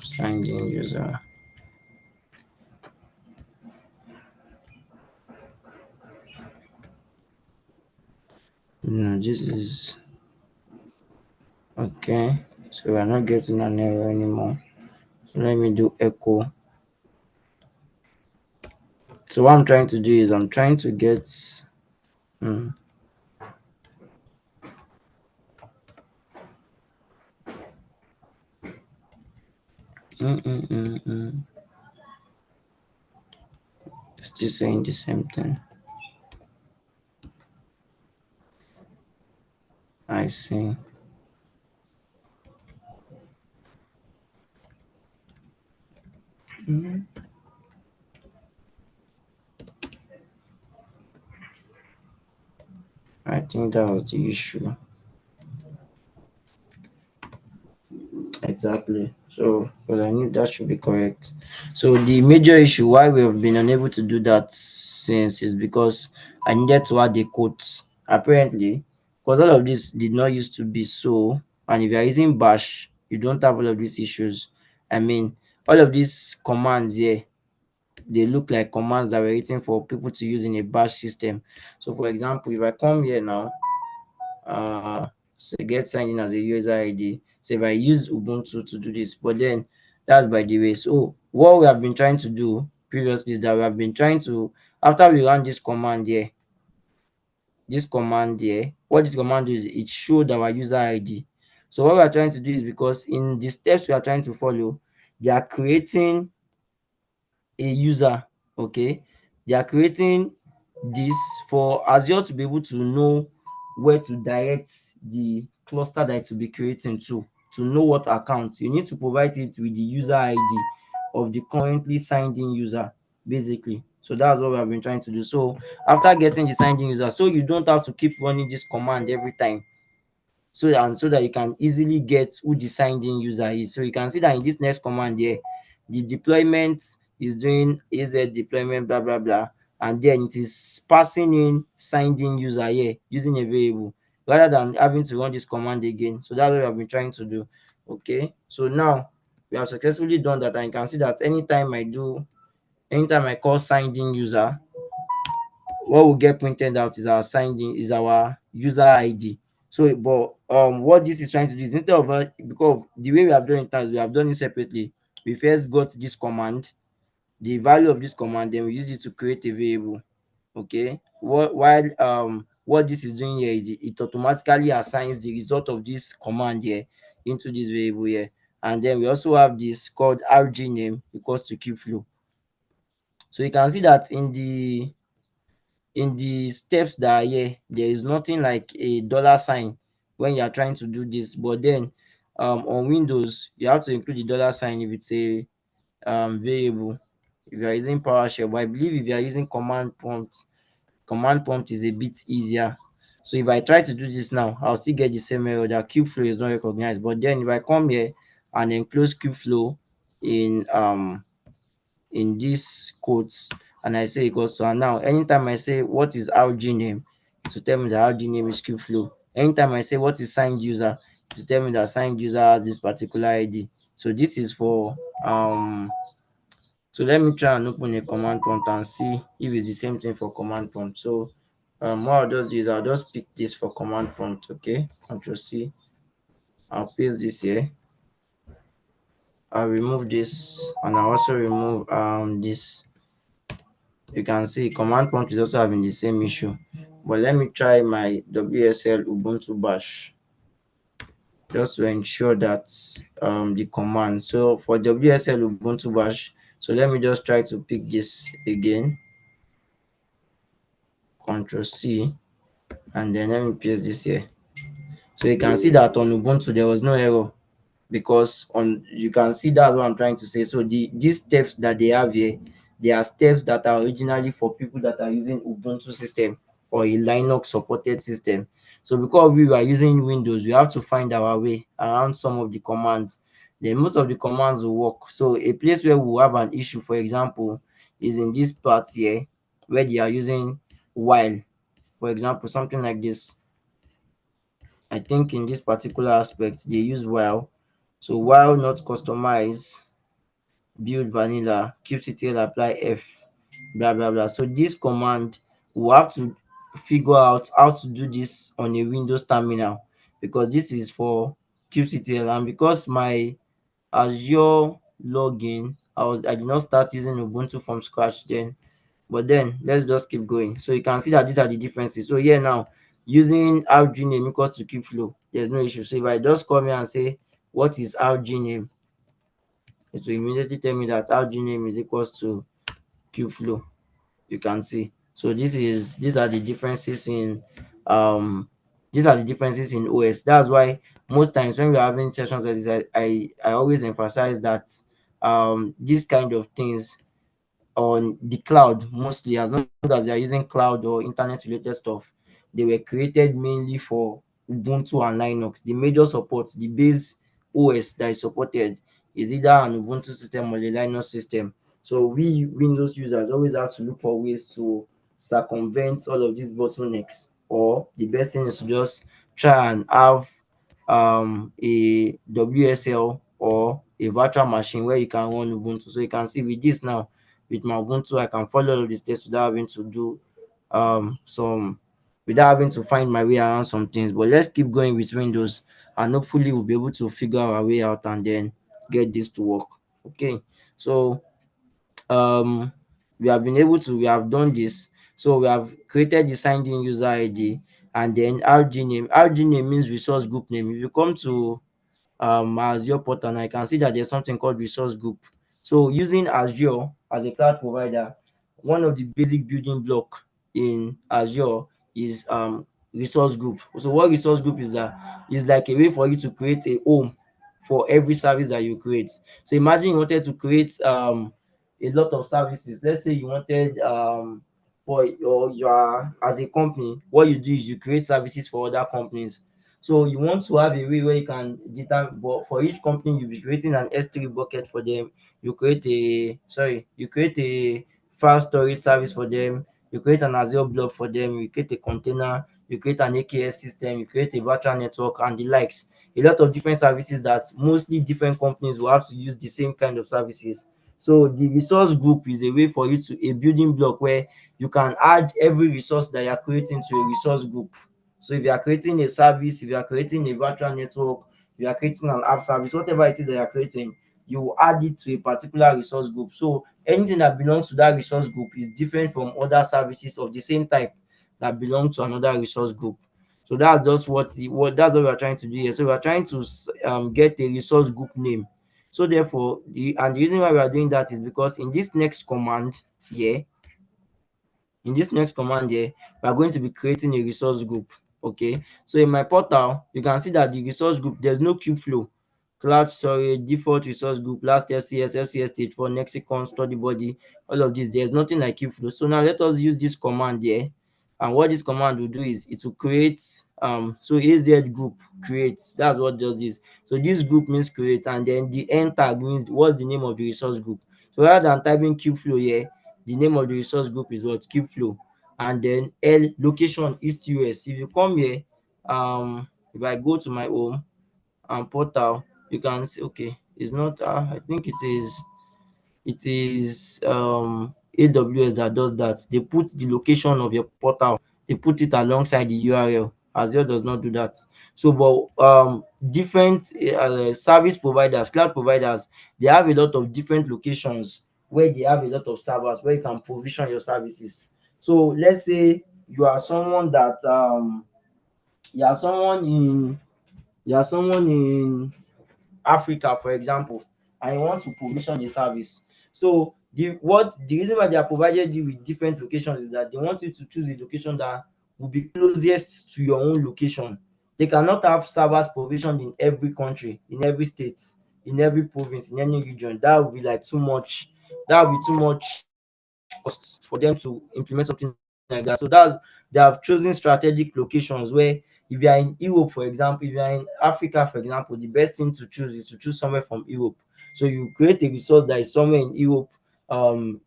Signed in user. No, this is okay. So we're not getting an error anymore. So let me do echo. So what I'm trying to do is I'm trying to get Still saying the same thing. I see. I think that was the issue. Exactly. So, because I knew that should be correct. So, the major issue why we have been unable to do that since is because I needed to add a quote. Apparently, because all of this did not used to be so, and if you are using Bash, you don't have all of these issues. I mean, all of these commands here, they look like commands that were written for people to use in a Bash system. So, for example, if I come here now, so get signed in as a user ID. So if I use Ubuntu to do this, but then that's by the way. So what we have been trying to do previously is that we have been trying to, after we run this command here, what this command do is it showed our user ID. So what we are trying to do is, because in the steps we are trying to follow, they are creating a user. Okay, they are creating this for Azure to be able to know where to direct the cluster that it will be creating to know what account you need to provide it with the user ID of the currently signed in user, basically. So that's what we have been trying to do. So after getting the signed in user, so you don't have to keep running this command every time, so that you can easily get who the signed in user is. So you can see that in this next command here, the deployment is doing az deployment blah blah blah, and then it is passing in signed in user here using a variable rather than having to run this command again. So that's what we have been trying to do. Okay, so now we have successfully done that, and you can see that anytime I call signed in user, what will get printed out is our signed in, is our user ID. So, but what this is trying to do is, instead of because the way we have done it, we have done it separately. We first got this command, the value of this command, then we used it to create a variable. Okay. What this is doing here is it automatically assigns the result of this command here into this variable here, and then we also have this called rg name equals to KubeFlow. So you can see that in the steps that are here, there is nothing like a dollar sign when you are trying to do this. But then on Windows, you have to include the dollar sign if it's a variable, if you are using PowerShell. But I believe if you are using command prompt is a bit easier. So if I try to do this now, I'll still get the same error that KubeFlow is not recognized. But then if I come here and enclose KubeFlow in these quotes, and I say equals to, and now anytime I say what is RG name, it will tell me that RG name is KubeFlow. Anytime I say what is signed user, it will tell me that signed user has this particular ID. So this is for so let me try and open a command prompt and see if it's the same thing for command prompt. So what I'll just do is I'll just pick this for command prompt. Okay, Control C. I'll paste this here. I'll remove this, and I'll also remove this. You can see command prompt is also having the same issue. But let me try my WSL Ubuntu Bash just to ensure that the command. So for WSL Ubuntu Bash, so let me just try to pick this again. Control C, and then let me paste this here. So you can see that on Ubuntu there was no error, because on you can see that's what I'm trying to say. So these steps that they have here, they are steps that are originally for people that are using Ubuntu system or a Linux supported system. So because we were using Windows, we have to find our way around some of the commands. Then most of the commands will work. So a place where we will have an issue, for example, is in this part here where they are using while. For example, something like this. I think in this particular aspect they use while. So while not customize, build vanilla, kubectl apply f, blah blah blah. So this command, we have to figure out how to do this on a Windows terminal, because this is for kubectl, and because my Azure login, I did not start using Ubuntu from scratch then. But then let's just keep going. So you can see that these are the differences. So here now, using RG name equals to KubeFlow, there's no issue. So if I just come here and say what is RG name, it will immediately tell me that our name is equals to KubeFlow. You can see. So these are the differences in um OS. That's why most times when we're having sessions like this, I always emphasize that these kind of things on the cloud, mostly as long as they are using cloud or internet related stuff, they were created mainly for Ubuntu and Linux. The major support, the base OS that is supported is either an Ubuntu system or a Linux system. So we Windows users always have to look for ways to circumvent all of these bottlenecks, or the best thing is to just try and have a WSL or a virtual machine where you can run Ubuntu. So you can see with this now, with my Ubuntu, I can follow all of the steps without having to do some without having to find my way around some things. But let's keep going with Windows, and hopefully we'll be able to figure our way out and then get this to work. Okay, so um we have done this. So we have created the signed in user ID, and then RG name. RG name means resource group name. If you come to Azure portal, and I can see that there's something called resource group. So using Azure as a cloud provider, one of the basic building block in Azure is resource group. So what resource group is that? Is like a way for you to create a home for every service that you create. So imagine you wanted to create a lot of services. Let's say you wanted for your as a company, what you do is you create services for other companies. So you want to have a way where you can determine, but for each company you'll be creating an S3 bucket for them. You create a file storage service for them. You create an Azure blob for them. You create a container. You create an AKS system. You create a virtual network and the likes. A lot of different services that mostly different companies will have to use the same kind of services. So the resource group is a way for you to a building block where you can add every resource that you're creating to a resource group. So if you are creating a service, if you are creating a virtual network, if you are creating an app service, whatever it is that you are creating, you will add it to a particular resource group. So anything that belongs to that resource group is different from other services of the same type that belong to another resource group. So that's just what that's what we are trying to do here. So we are trying to get a resource group name. So therefore, the reason why we are doing that is because here, in this next command here, we are going to be creating a resource group. Okay, so in my portal, you can see that the resource group, there's no KubeFlow, cloud storage, default resource group, last FCS stage for lexicon, study body, all of this. There's nothing like KubeFlow. So now let us use this command here. And what this command will do is it will create so AZ group creates. That's what does this. So this group means create, and then the end tag means what's the name of the resource group. So rather than typing KubeFlow here, the name of the resource group is what? KubeFlow. And then L location East US. If you come here, if I go to my home and portal, you can see, okay, it's not I think it is AWS that does that. They put the location of your portal, they put it alongside the URL. Azure does not do that. So but different service providers, cloud providers, they have a lot of different locations where they have a lot of servers where you can provision your services. So let's say you are someone that you are someone in you are someone in Africa, for example, and you want to provision a service. So the reason why they are provided you with different locations is that they want you to choose a location that will be closest to your own location. They cannot have servers provisioned in every country, in every state, in every province, in any region. That would be like too much. That would be too much costs for them to implement something like that. So they have chosen strategic locations where if you are in Europe, for example, if you are in Africa, for example, the best thing to choose is to choose somewhere from Europe. So you create a resource that is somewhere in Europe,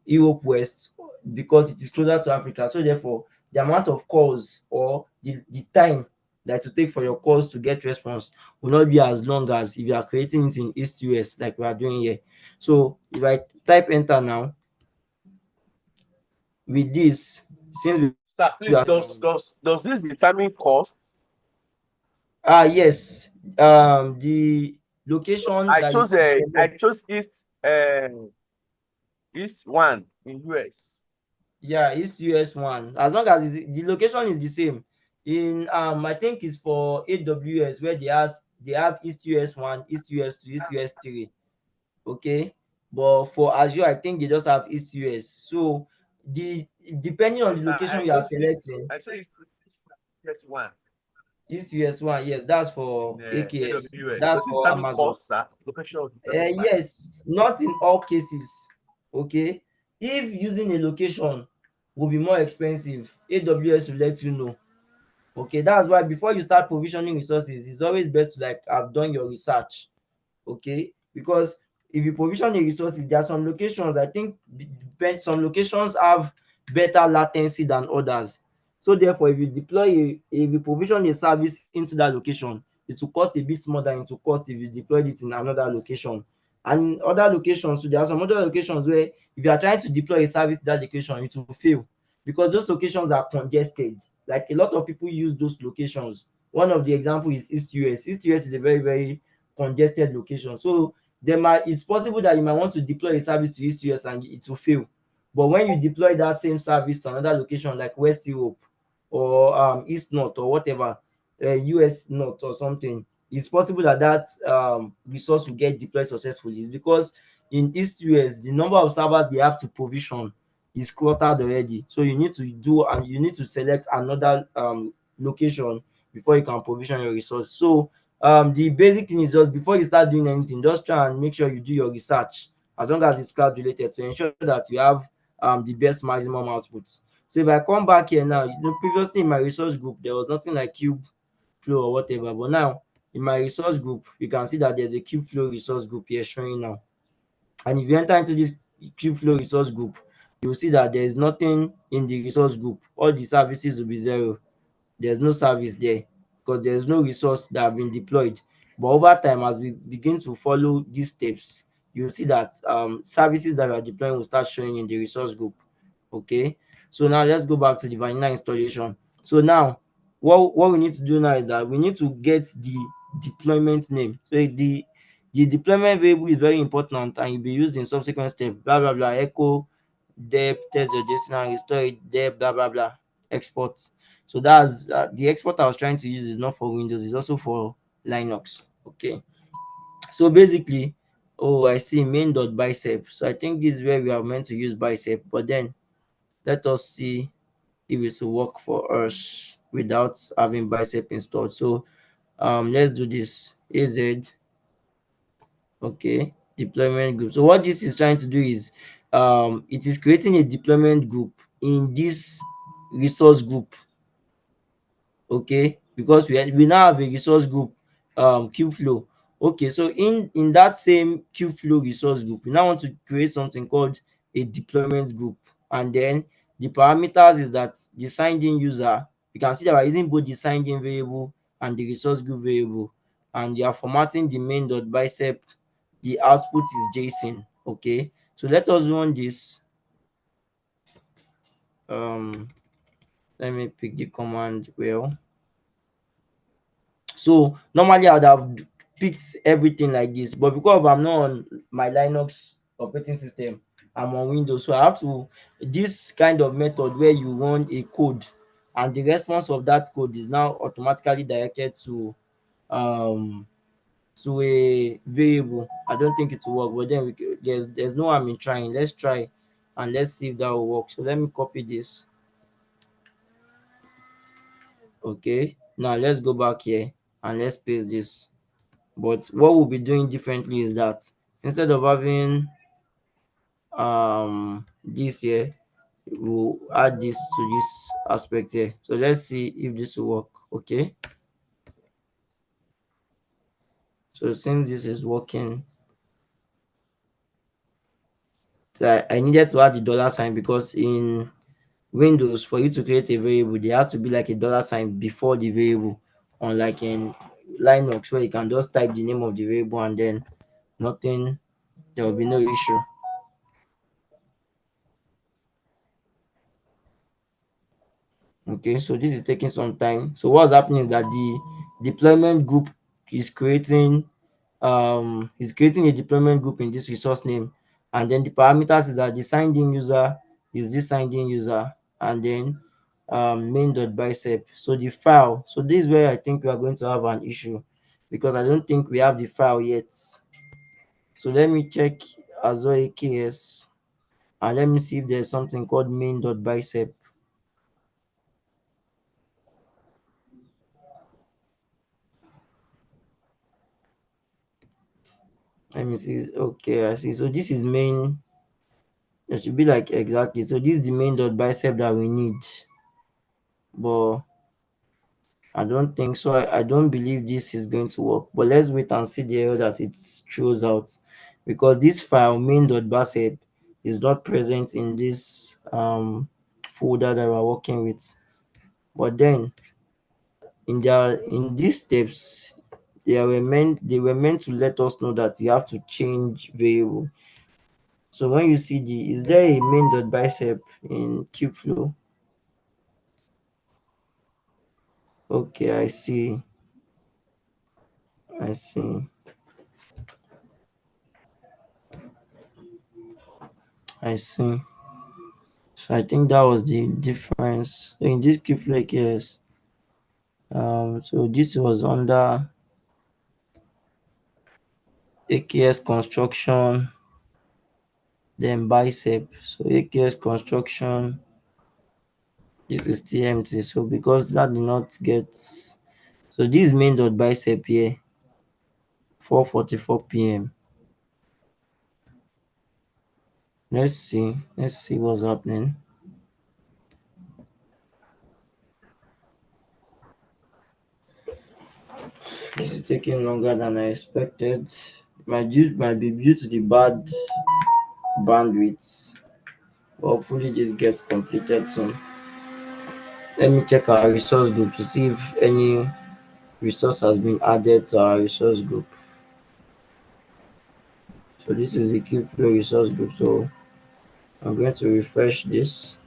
Europe West, because it is closer to Africa. So therefore, the amount of calls or the time that to take for your calls to get response will not be as long as if you are creating it in East US like we are doing here. So if I type enter now, with this, since Sir, we please, are does this determine cost? yes, the location I that you chose want to select, East one in US. yeah, is US one, as long as the location is the same. In I think it's for AWS where they have East US one, East US two, East US three. Okay, but for Azure, I think they just have East US. So the depending on the location you are selecting, Yes, one. East US one, yes, that's for AKS. AWS. That's So this for time Amazon. cost, sir, location. Yes, not in all cases. Okay, if using a location will be more expensive, AWS will let you know. Okay, that's why before you start provisioning resources, it's always best to like have done your research. Okay, because if you provision the resources, there are some locations, I think depend, some locations have better latency than others. So therefore, if you if you provision a service into that location, it will cost a bit more than it will cost if you deployed it in another location. And in other locations, so there are some other locations where if you are trying to deploy a service to that location, it will fail because those locations are congested. Like a lot of people use those locations. One of the example is East US. East US is a very, very congested location. So it's possible that you might want to deploy a service to East US and it will fail. But when you deploy that same service to another location like West Europe or East North or whatever, US North or something, it's possible that resource will get deployed successfully. It's because in East US, the number of servers they have to provision is cluttered already. So you need to do and you need to select another location before you can provision your resource. So the basic thing is just before you start doing anything, just try and make sure you do your research as long as it's cloud related to ensure that you have the best maximum output. So if I come back here now, previously in my resource group there was nothing like KubeFlow or whatever, but now in my resource group you can see that there's a KubeFlow resource group here showing now. And if you enter into this KubeFlow resource group, you'll see that there is nothing in the resource group. All the services will be zero. There's no service there because there's no resource that have been deployed. But over time, as we begin to follow these steps, you'll see that services that we are deploying will start showing in the resource group. Okay, so now let's go back to the vanilla installation. So now what we need to do now is that we need to get the deployment name. So the deployment variable is very important and will be used in subsequent steps. Blah blah blah. Echo dep test your JSON and restore it dep blah blah blah export. So that's the export I was trying to use is not for Windows, it's also for Linux. Okay, so basically, oh, I see main.bicep. So I think this is where we are meant to use bicep, but then let us see if it will work for us without having bicep installed. So let's do this. Az, okay, deployment group. So what this is trying to do is it is creating a deployment group in this resource group. Okay, because we now have a resource group, KubeFlow. Okay, so in that same KubeFlow resource group, we now want to create something called a deployment group, and then the parameters is that the signed in user, you can see that we're using both the signed in variable and the resource group variable, and you are formatting the main.bicep. The output is JSON. Okay, so let us run this. Let me pick the command well. So normally I would have picked everything like this, but because I'm not on my Linux operating system, I'm on Windows, so I have to this kind of method where you run a code and the response of that code is now automatically directed um to a variable. I don't think it will work, but then there's no harm in trying. Let's try and let's see if that will work. So let me copy this. Okay, now let's go back here and let's paste this. But what we'll be doing differently is that instead of having this here, we'll add this to this aspect here. So let's see if this will work. Okay, so since this is working, so I needed to add the dollar sign because in Windows, for you to create a variable, there has to be like a dollar sign before the variable, unlike in Linux where you can just type the name of the variable and then nothing, there will be no issue. Okay, so this is taking some time. So what's happening is that the deployment group is creating a deployment group in this resource name, and then the parameters is that the signed in user is this signed in user, and then main.bicep. So the file, so this is where I think we are going to have an issue because I don't think we have the file yet. So let me check as well AKS, and let me see if there's something called main.bicep. Let me see. Okay, I see. So this is main. It should be like exactly. So this is the main.bicep that we need. But I don't think so. I don't believe this is going to work. But let's wait and see the error that it throws out. Because this file main.bicep is not present in this folder that we're working with. But then in these steps, they were meant to let us know that you have to change variable. So when you see is there a main.bicep in KubeFlow? Okay, I see. I see. I see. So I think that was the difference. So in this KubeFlow, yes. So this was under AKS construction, then bicep. So AKS construction, this is TMT. So because that did not get, so this main.bicep here, 4:44 p.m. Let's see what's happening. This is taking longer than I expected. Might be due to the bad bandwidth. Hopefully this gets completed soon. Let me check our resource group to see if any resource has been added to our resource group. So this is the KubeFlow resource group. So I'm going to refresh this.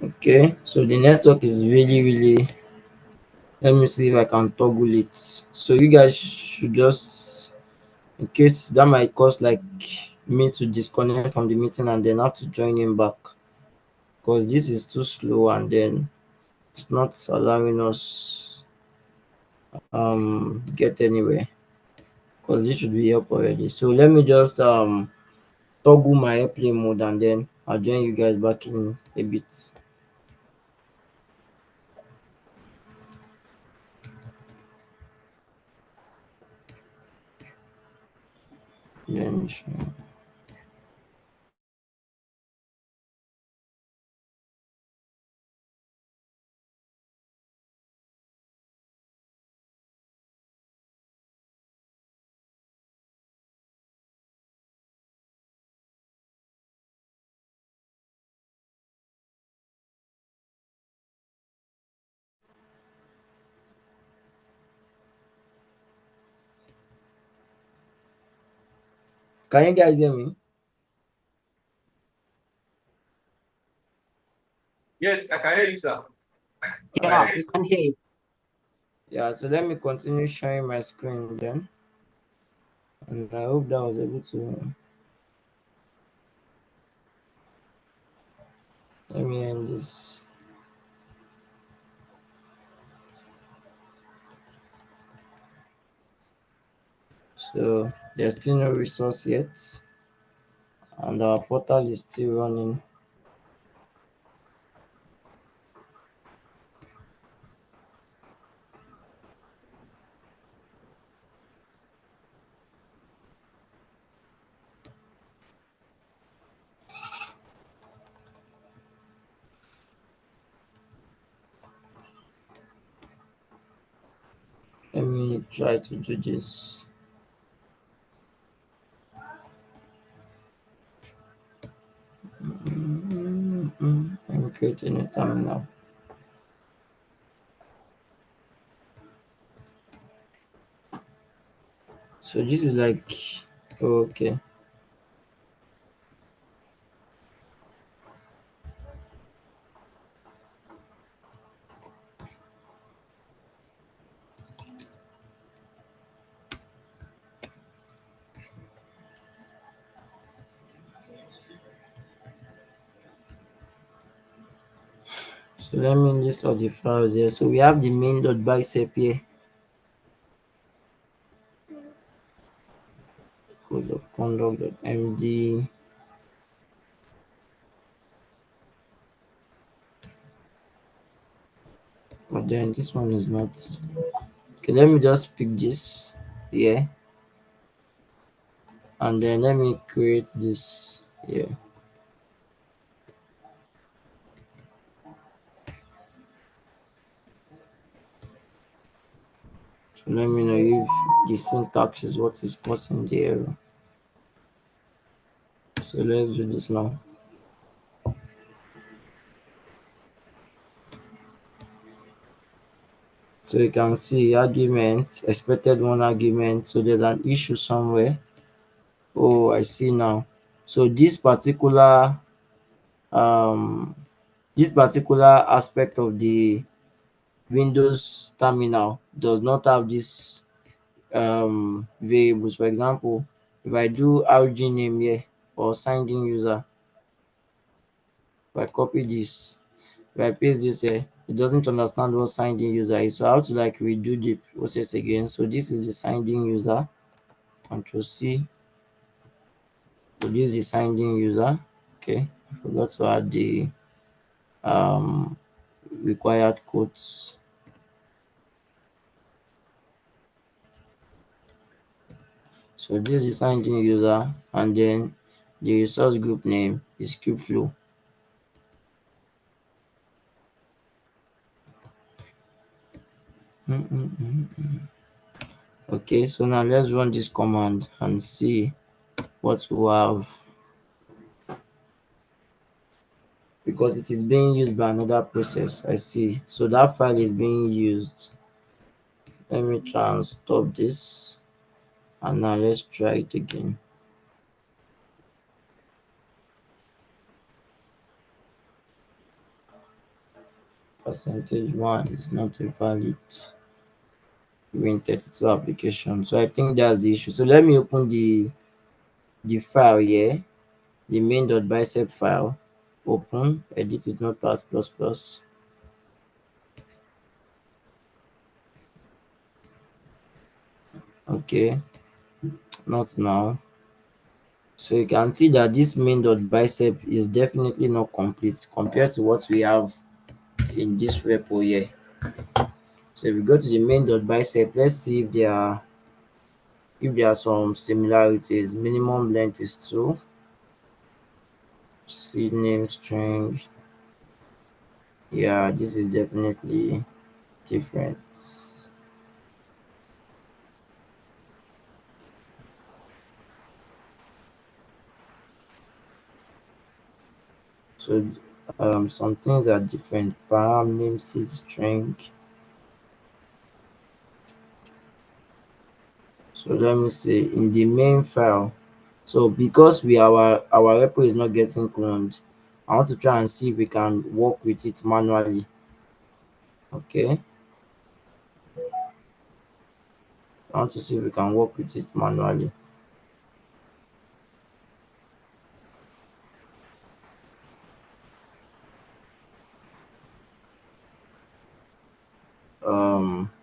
Okay, so the network is really. Let me see if I can toggle it. So you guys should just, in case that might cause like me to disconnect from the meeting and then have to join him back, because this is too slow and then it's not allowing us get anywhere, because this should be up already. So let me just toggle my airplane mode and then I'll join you guys back in a bit. Then can you guys hear me? Yes, I can hear you, sir. Yeah, we can hear you. Yeah, so let me continue sharing my screen then, and I hope that was able to. Let me end this. So there's still no resource yet, and our portal is still running. Let me try to do this. Let me create a new terminal. So this is like, okay. So let me list all the files here. So we have the main.bicep here. Code of conduct.md. But then this one is not. Okay, let me just pick this here. And then let me create this here. So let me know if the syntax is what is causing the error. So let's do this now. So you can see argument, expected one argument. So there's an issue somewhere. Oh, I see now. So um this particular aspect of the Windows terminal does not have this variables. For example, if I do RG name here or signed in user, if I copy this, if I paste this here, it doesn't understand what signed in user is. So I have to like redo the process again. So this is the signed in user. Control C. So this is the signed in user. Okay, I forgot to add the um required codes. So this is signed in user, and then the resource group name is KubeFlow. Okay, so now let's run this command and see what we have, because it is being used by another process. I see. So that file is being used. Let me try and stop this, and now let's try it again. %1 is not a valid Win32 application. So I think that's the issue. So let me open the file here, the main.bicep file. Open, edit with notepad++. Okay, not now. So you can see that this main.bicep is definitely not complete compared to what we have in this repo here. So if we go to the main.bicep, let's see if there are some similarities. Minimum length is 2. Seed name string. Yeah, this is definitely different. So some things are different. Param name seed string. So let me see in the main file. So because our repo is not getting cloned, I want to try and see if we can work with it manually. Okay. I want to see if we can work with it manually.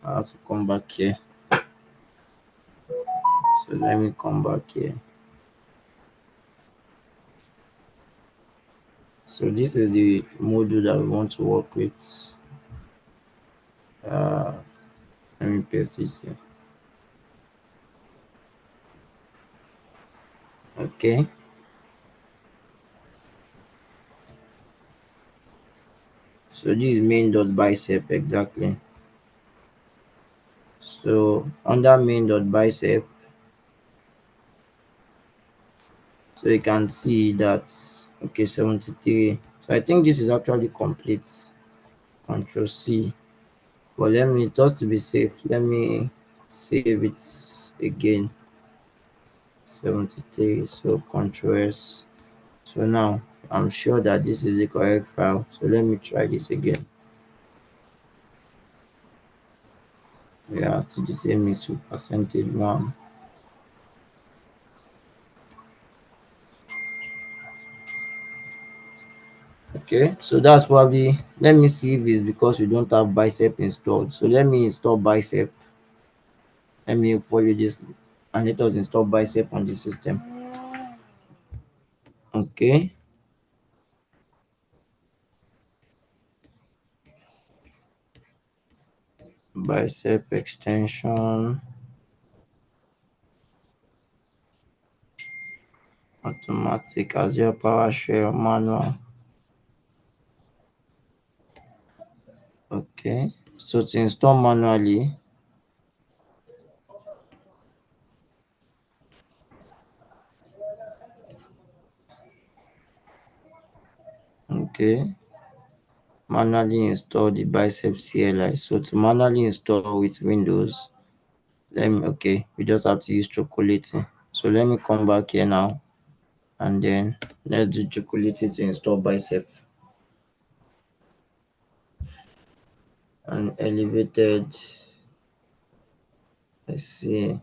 I have to come back here. So let me come back here. So this is the module that we want to work with. Let me paste this here. Okay. So this is main.bicep exactly. So under main.bicep, so you can see that, okay, 73. So I think this is actually complete. Control C. But let me, just to be safe, let me save it again. 73. So Control S. So now I'm sure that this is the correct file. So let me try this again. Yeah, still the same issue, %1. Okay, so that's probably, let me see if it's because we don't have bicep installed. So let me install bicep. Let me follow this and let us install bicep on the system. Okay, bicep extension, automatic, Azure PowerShell, manual. Okay, so to install manually, okay, manually install the bicep CLI. So to manually install with Windows, let me, okay, we just have to use chocolate. So let me come back here now and then let's do chocolate to install bicep and elevated. Let's see,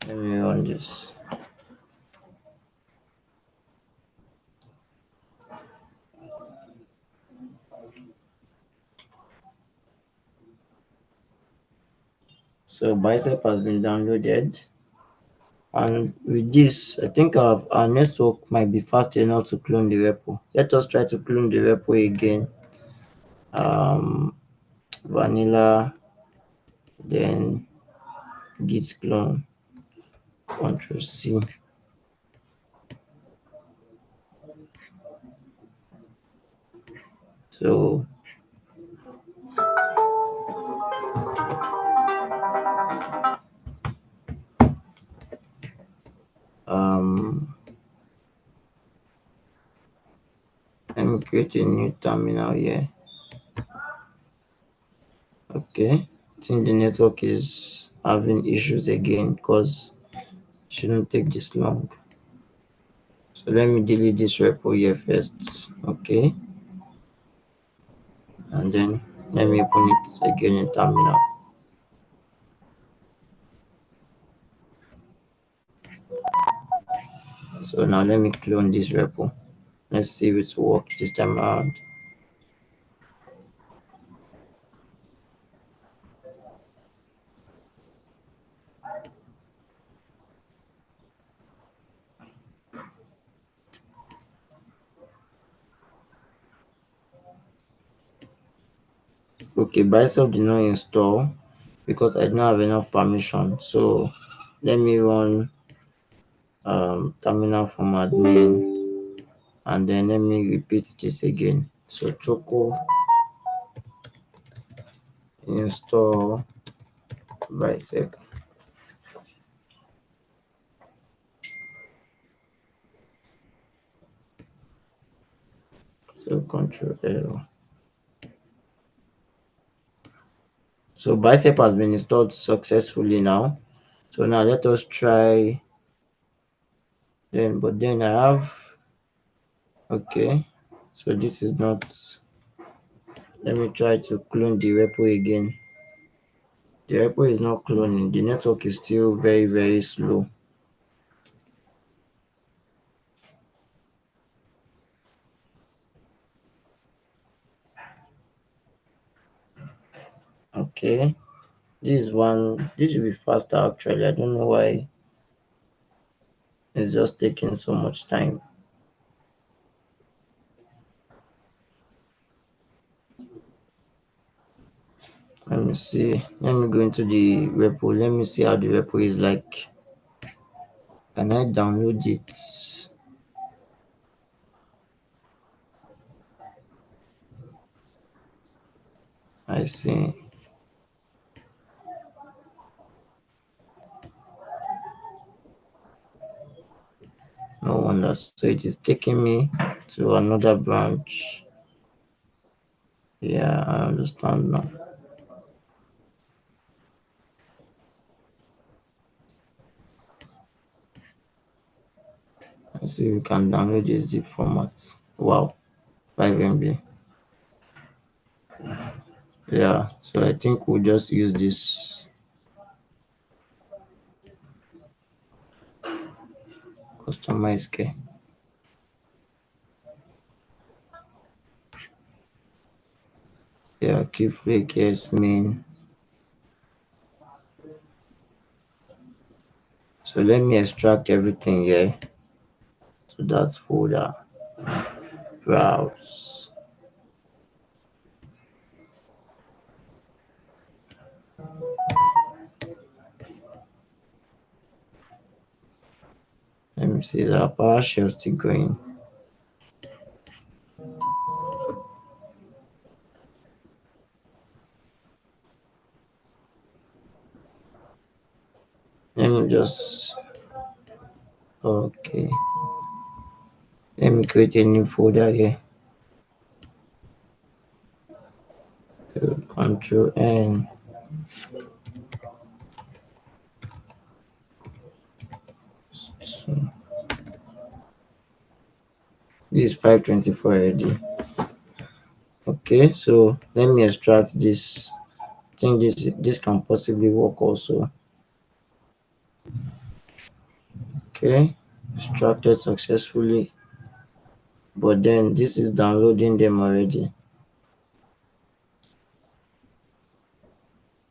let me run this. So bicep has been downloaded, and with this I think our network might be fast enough to clone the repo. Let us try to clone the repo again. Vanilla, then git clone, Control C. So um let me create a new terminal here. Okay, I think the network is having issues again because it shouldn't take this long. So let me delete this repo here first. Okay, and then let me open it again in terminal. So now let me clone this repo. Let's see if it works this time around. Okay, bicep did not install because I don't have enough permission. So let me run terminal from admin and then let me repeat this again. So choco install bicep. So Control L. So bicep has been installed successfully now. So now let us try then, but then I have, okay, so this is not, let me try to clone the repo again. The repo is not cloning, the network is still very, very slow. Okay, this will be faster actually. I don't know why it's just taking so much time. Let me see. Let me go into the repo. Let me see how the repo is like. Can I download it? I see. No wonder. So it is taking me to another branch. Yeah, I understand now. Let's see if we can download a zip format. Wow, 5 MB. Yeah, so I think we'll just use this customize key. Yeah, KubeFlow KS main. So let me extract everything here. So that's folder. Browse. Let me see, is our PowerShell still going? Let me just, okay. Let me create a new folder here. So Control N. So this is 524 already. Okay, so let me extract this. I think this can possibly work also. Okay, extracted successfully. But then this is downloading them already.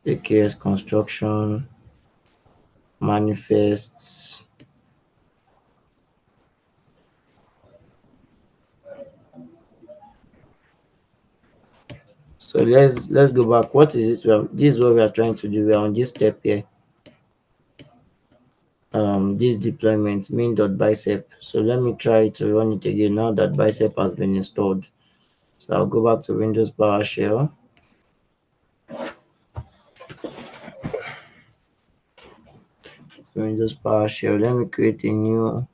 AKS construction, manifests. So let's go back. What is it? This is what we are trying to do. We are on this step here. This deployment main.bicep. So let me try to run it again now that bicep has been installed. So I'll go back to Windows PowerShell. So Windows PowerShell. Let me create a new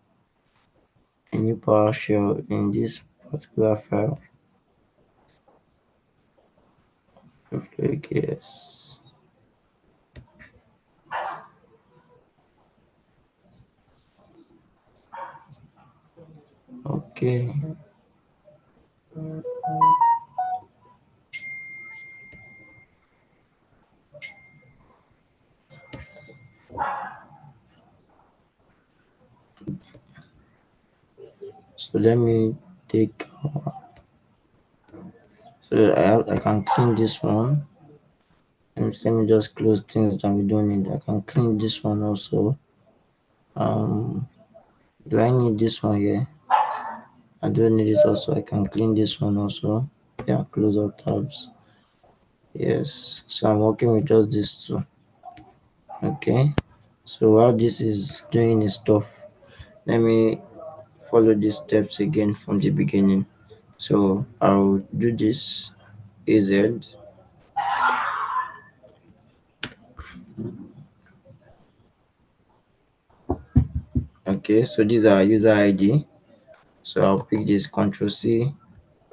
PowerShell in this particular file. Yes. Okay. So let me take. So I can clean this one. Let me just close things that we don't need. I can clean this one also. Um, do I need this one here? I don't need it also. I can clean this one also. Yeah, close all tabs. Yes. So I'm working with just these two. Okay. So while this is doing its stuff, let me follow these steps again from the beginning. So I'll do this AZ. Okay, so these are user ID. So I'll pick this Control C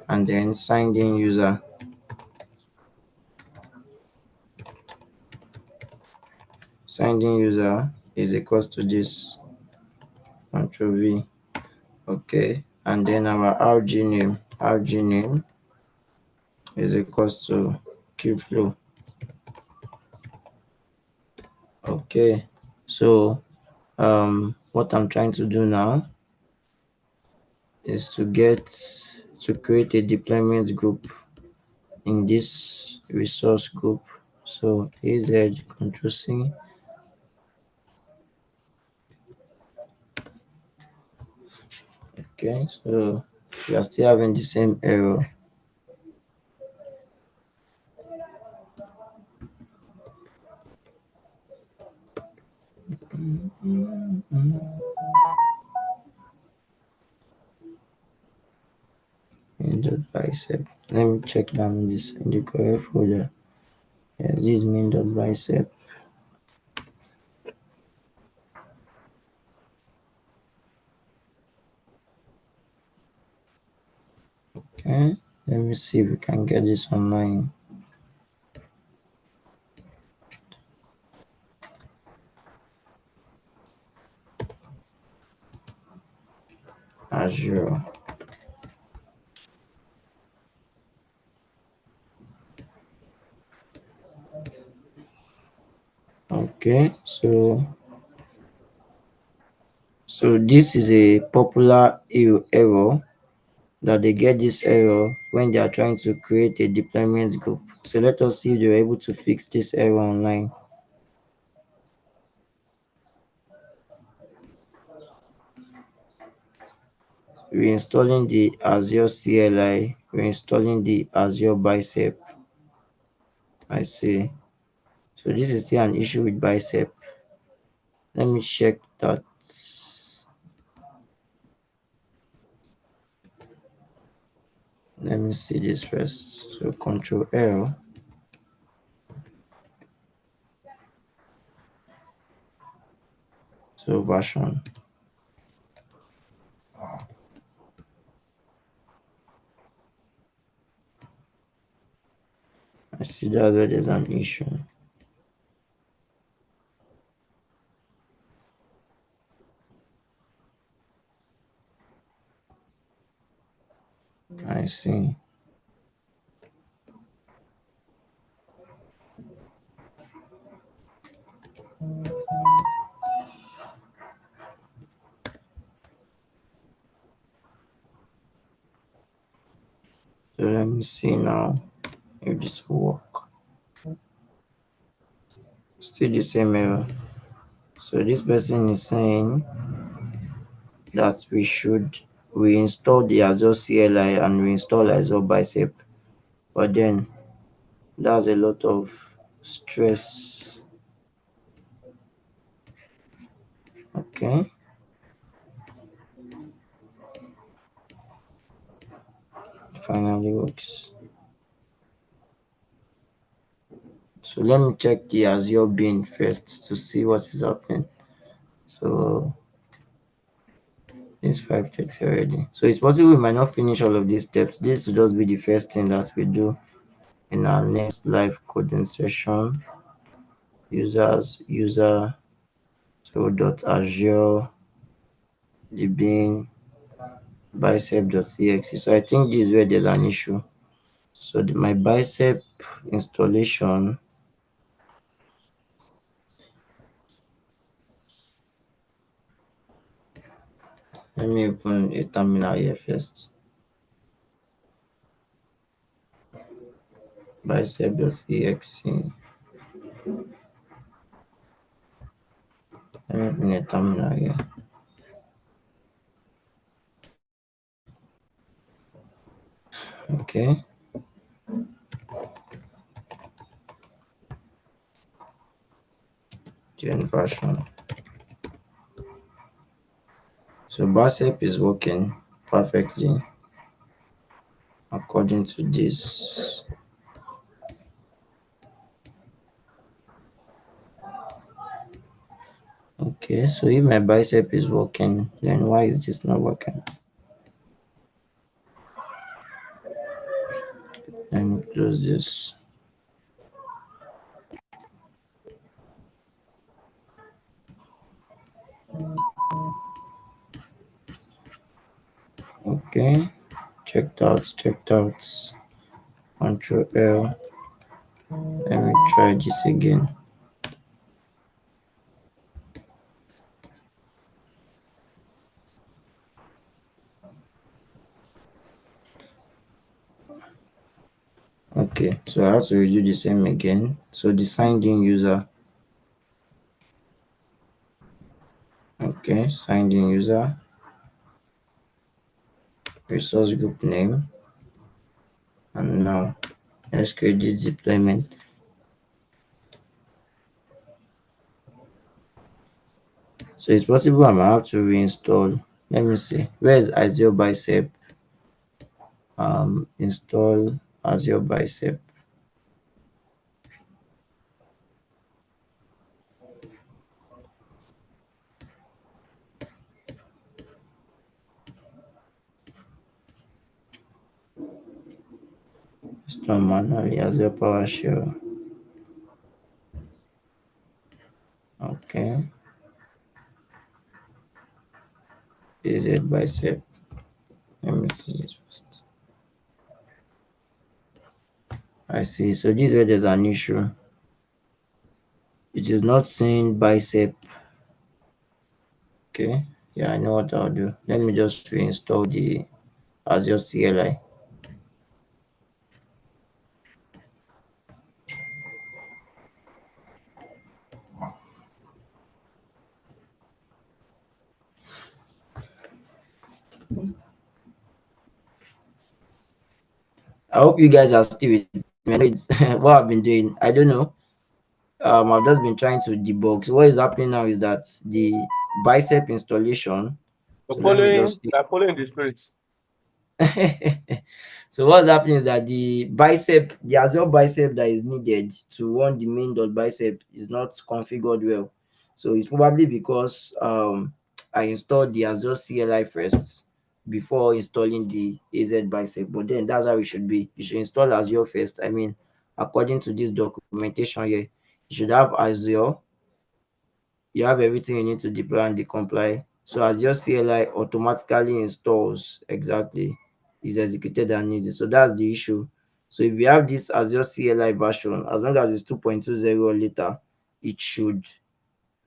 and then signed in user. Signed in user is equals to this Control V. Okay, and then our RG name is equals to KubeFlow. Okay, so what I'm trying to do now is to create a deployment group in this resource group. So AZ Control C. Okay, so we are still having the same error. Main.bicep. Let me check down this in the correct folder. Yes, this is main.bicep. Okay, let me see if we can get this online. Azure. Okay, so this is a popular error that they get this error when they are trying to create a deployment group. So let us see if they're able to fix this error online. Reinstalling the Azure CLI, reinstalling the Azure Bicep. I see. So this is still an issue with Bicep. Let me check that. Let me see this first. So Control L. So version. I see that's where there's an issue. I see. So let me see now if this will work. Still the same error. So this person is saying that we should reinstall the Azure CLI and reinstall Azure Bicep. But then that's a lot of stress. Okay. Finally works. So let me check the Azure bin first to see what is happening. So it's 5:30 already. So it's possible we might not finish all of these steps. This will just be the first thing that we do in our next live coding session. User so .azure the bin bicep.exe. So I think this is where there's an issue. So my bicep installation. Let me open a terminal here first. Bicep.exe. Let me open a terminal here. Okay. Gen version. So bicep is working perfectly according to this. Okay, so if my bicep is working, then why is this not working? Let me close this. Okay, checked out. Control L. Let me try this again. Okay, so I have to redo the same again. So the signed in user. Okay, signed in user. Resource group name. And now let's create this deployment. So it's possible I might have to reinstall. Let me see. Where is Azure Bicep? Install Azure Bicep. Install manually Azure PowerShell. Okay. AZ Bicep. Let me see it first. I see. So this is where there's an issue. It is not saying bicep. Okay. Yeah, I know what I'll do. Let me just reinstall the Azure CLI. I hope you guys are still with me. I know it's what I've been doing. I don't know. I've just been trying to debug. So what is happening now is that the bicep installation. So let me just You're following the spirits. so what's happening is that the Azure bicep that is needed to run the main.bicep is not configured well. So it's probably because I installed the Azure CLI first before installing the AZ bicep. But then that's how it should be. You should install Azure first. I mean, according to this documentation here, you should have Azure, you have everything you need to deploy and decompile. So as your CLI automatically installs exactly, is executed and needed. So that's the issue. So if you have this as your CLI version, as long as it's 2.20 or later, it should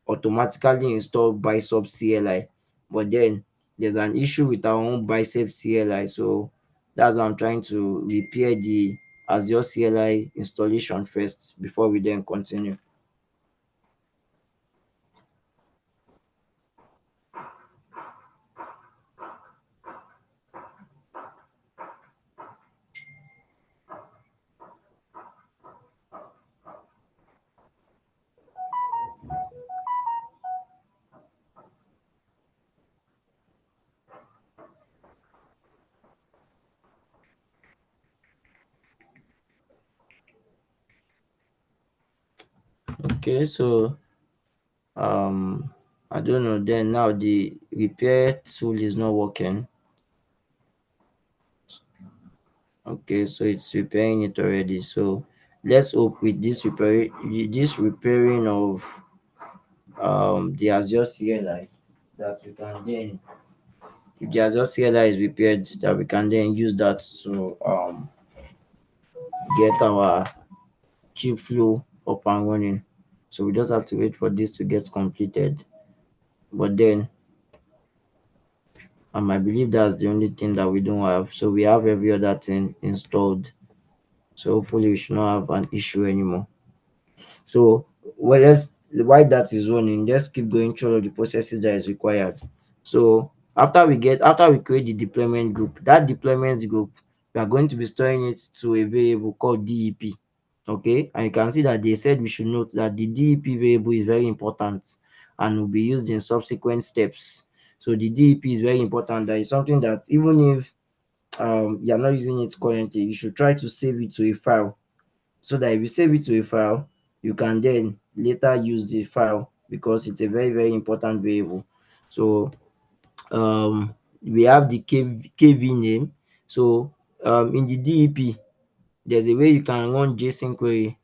automatically install Bicep CLI. But then there's an issue with our own Bicep CLI. So that's why I'm trying to repair the Azure CLI installation first before we then continue. Okay, so I don't know, then now the repair tool is not working. Okay, so it's repairing it already. So let's hope with this repairing of the Azure CLI, that we can then, if the Azure CLI is repaired, that we can then use that to get our KubeFlow up and running. So we just have to wait for this to get completed. But then I believe that's the only thing that we don't have. So we have every other thing installed. So hopefully we should not have an issue anymore. So well, let's, while that is running, just keep going through all of the processes that is required. So after we create the deployment group, that deployment group, we are going to be storing it to a variable called DEP. Okay, and you can see that they said we should note that the DEP variable is very important and will be used in subsequent steps. So the DEP is very important. That is something that even if you're not using it currently, you should try to save it to a file, so that if you save it to a file, you can then later use the file, because it's a very, very important variable. So we have the KV name. So in the DEP, there's a way you can run JSON query,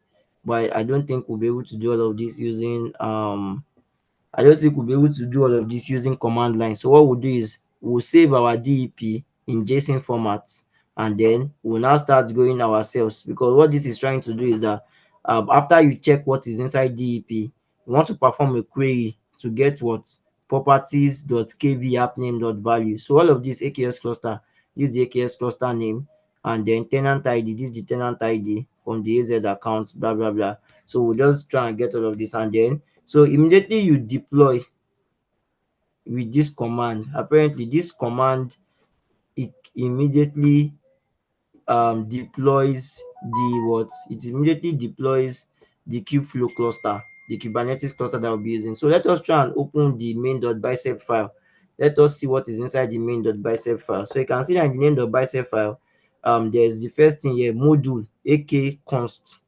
but I don't think we'll be able to do all of this using I don't think we'll be able to do all of this using command line. So what we'll do is we'll save our DEP in JSON format, and then we'll now start going ourselves, because what this is trying to do is that after you check what is inside DEP, you want to perform a query to get what properties.kv_app_name.value. So all of this AKS cluster, this is the AKS cluster name, and then tenant ID, this is the tenant ID from the AZ account, blah blah blah. So we'll just try and get all of this, and then so immediately you deploy with this command, apparently this command, it immediately deploys the what? It immediately deploys the KubeFlow cluster, the Kubernetes cluster that we'll be using. So let us try and open the main.bicep file. Let us see what is inside the main.bicep file. So you can see that in the name.bicep file, there's the first thing here, module ak const,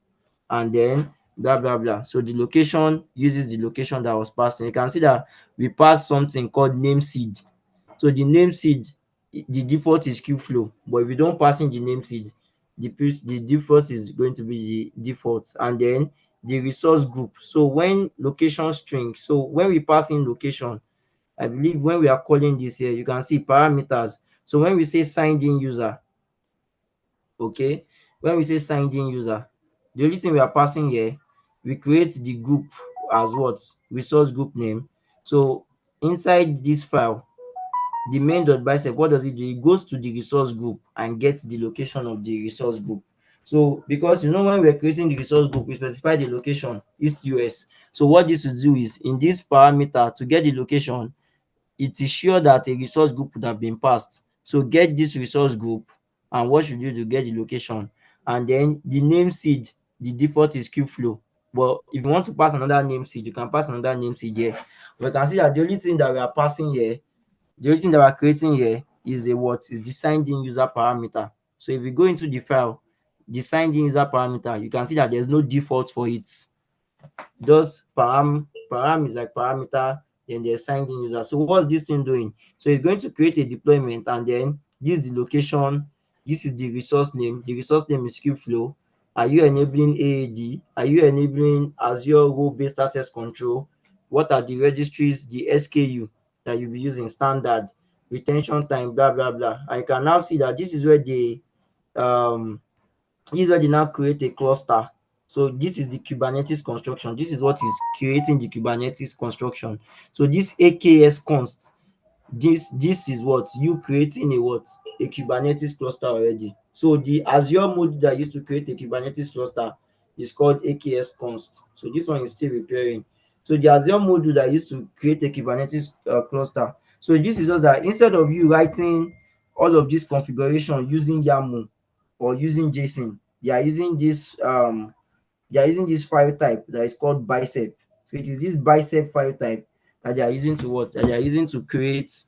and then blah blah blah. So the location uses the location that was passed. And you can see that we passed something called name seed. So the name seed, the default is KubeFlow, but if you don't pass in the name seed, the default is going to be the default. And then the resource group. So when location string, so when we pass in location, I believe when we are calling this here, you can see parameters. So when we say signed in user, okay, when we say signed in user, the only thing we are passing here, we create the group as what? Resource group name. So inside this file, the main.bicep, what does it do? It goes to the resource group and gets the location of the resource group. So because when we're creating the resource group, we specify the location east US. So what this will do is, in this parameter, to get the location, it is sure that a resource group would have been passed. So get this resource group, and what should you do? Get the location, and then the name seed, the default is KubeFlow. But if you want to pass another name seed, you can pass another name seed here. We can see that the only thing that we are passing here, the only thing that we're creating here is the signed in user parameter. So if we go into the file, the signed in user parameter, you can see that there's no default for it. Those param is like parameter, then there's signed in user. So what's this thing doing? So it's going to create a deployment, and then this is the location, this is the resource name. The resource name is KubeFlow. Are you enabling AAD? Are you enabling Azure role-based access control? What are the registries, the SKU that you'll be using, standard, retention time, blah blah blah. And you can now see that this is where they now create a cluster. So this is the Kubernetes construction. This is what is creating the Kubernetes construction. So this AKS const, this is what you creating a Kubernetes cluster already. So the Azure module that used to create a Kubernetes cluster is called AKS const. So this one is still repairing. So the Azure module that used to create a Kubernetes cluster. So this is just that instead of you writing all of this configuration using YAML or using JSON, they are using this file type that is called bicep. So it is this bicep file type that they are using to create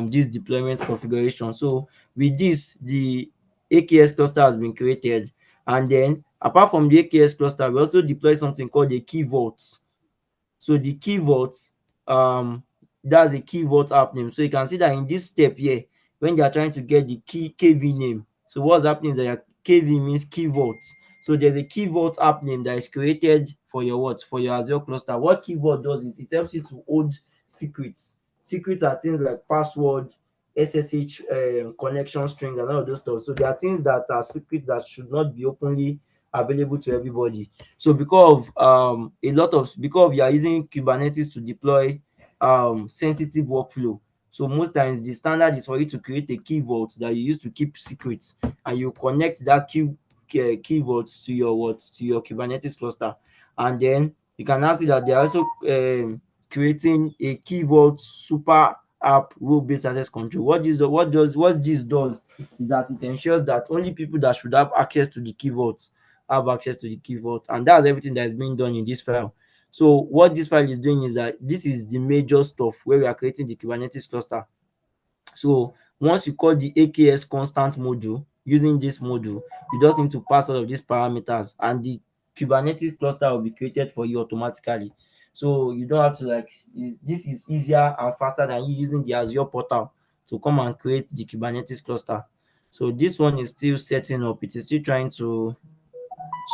this deployment configuration. So with this, the AKS cluster has been created, and then apart from the AKS cluster, we also deploy something called a key vault. So the key vault, that's a key vault app name. So you can see that in this step here, when they are trying to get the key KV name, so what's happening is that KV means key vault. So there's a key vault app name that is created for your Azure cluster. What key vault does is it helps you to hold secrets. Secrets are things like password, SSH connection string, and all of those stuff. So there are things that are secret that should not be openly available to everybody. So because you are using Kubernetes to deploy sensitive workflow, so most times the standard is for you to create a key vault that you use to keep secrets, and you connect that key vault to your Kubernetes cluster, and then you can now see that they are also creating a key vault super app role-based access control. What this does is that it ensures that only people that should have access to the key vault have access to the key vault, and that's everything that is being done in this file. So what this file is doing is that this is the major stuff where we are creating the Kubernetes cluster. So once you call the AKS constant module using this module, you just need to pass all of these parameters, and the Kubernetes cluster will be created for you automatically. So you don't have to this is easier and faster than you using the Azure portal to come and create the Kubernetes cluster. So this one is still setting up. It is still trying to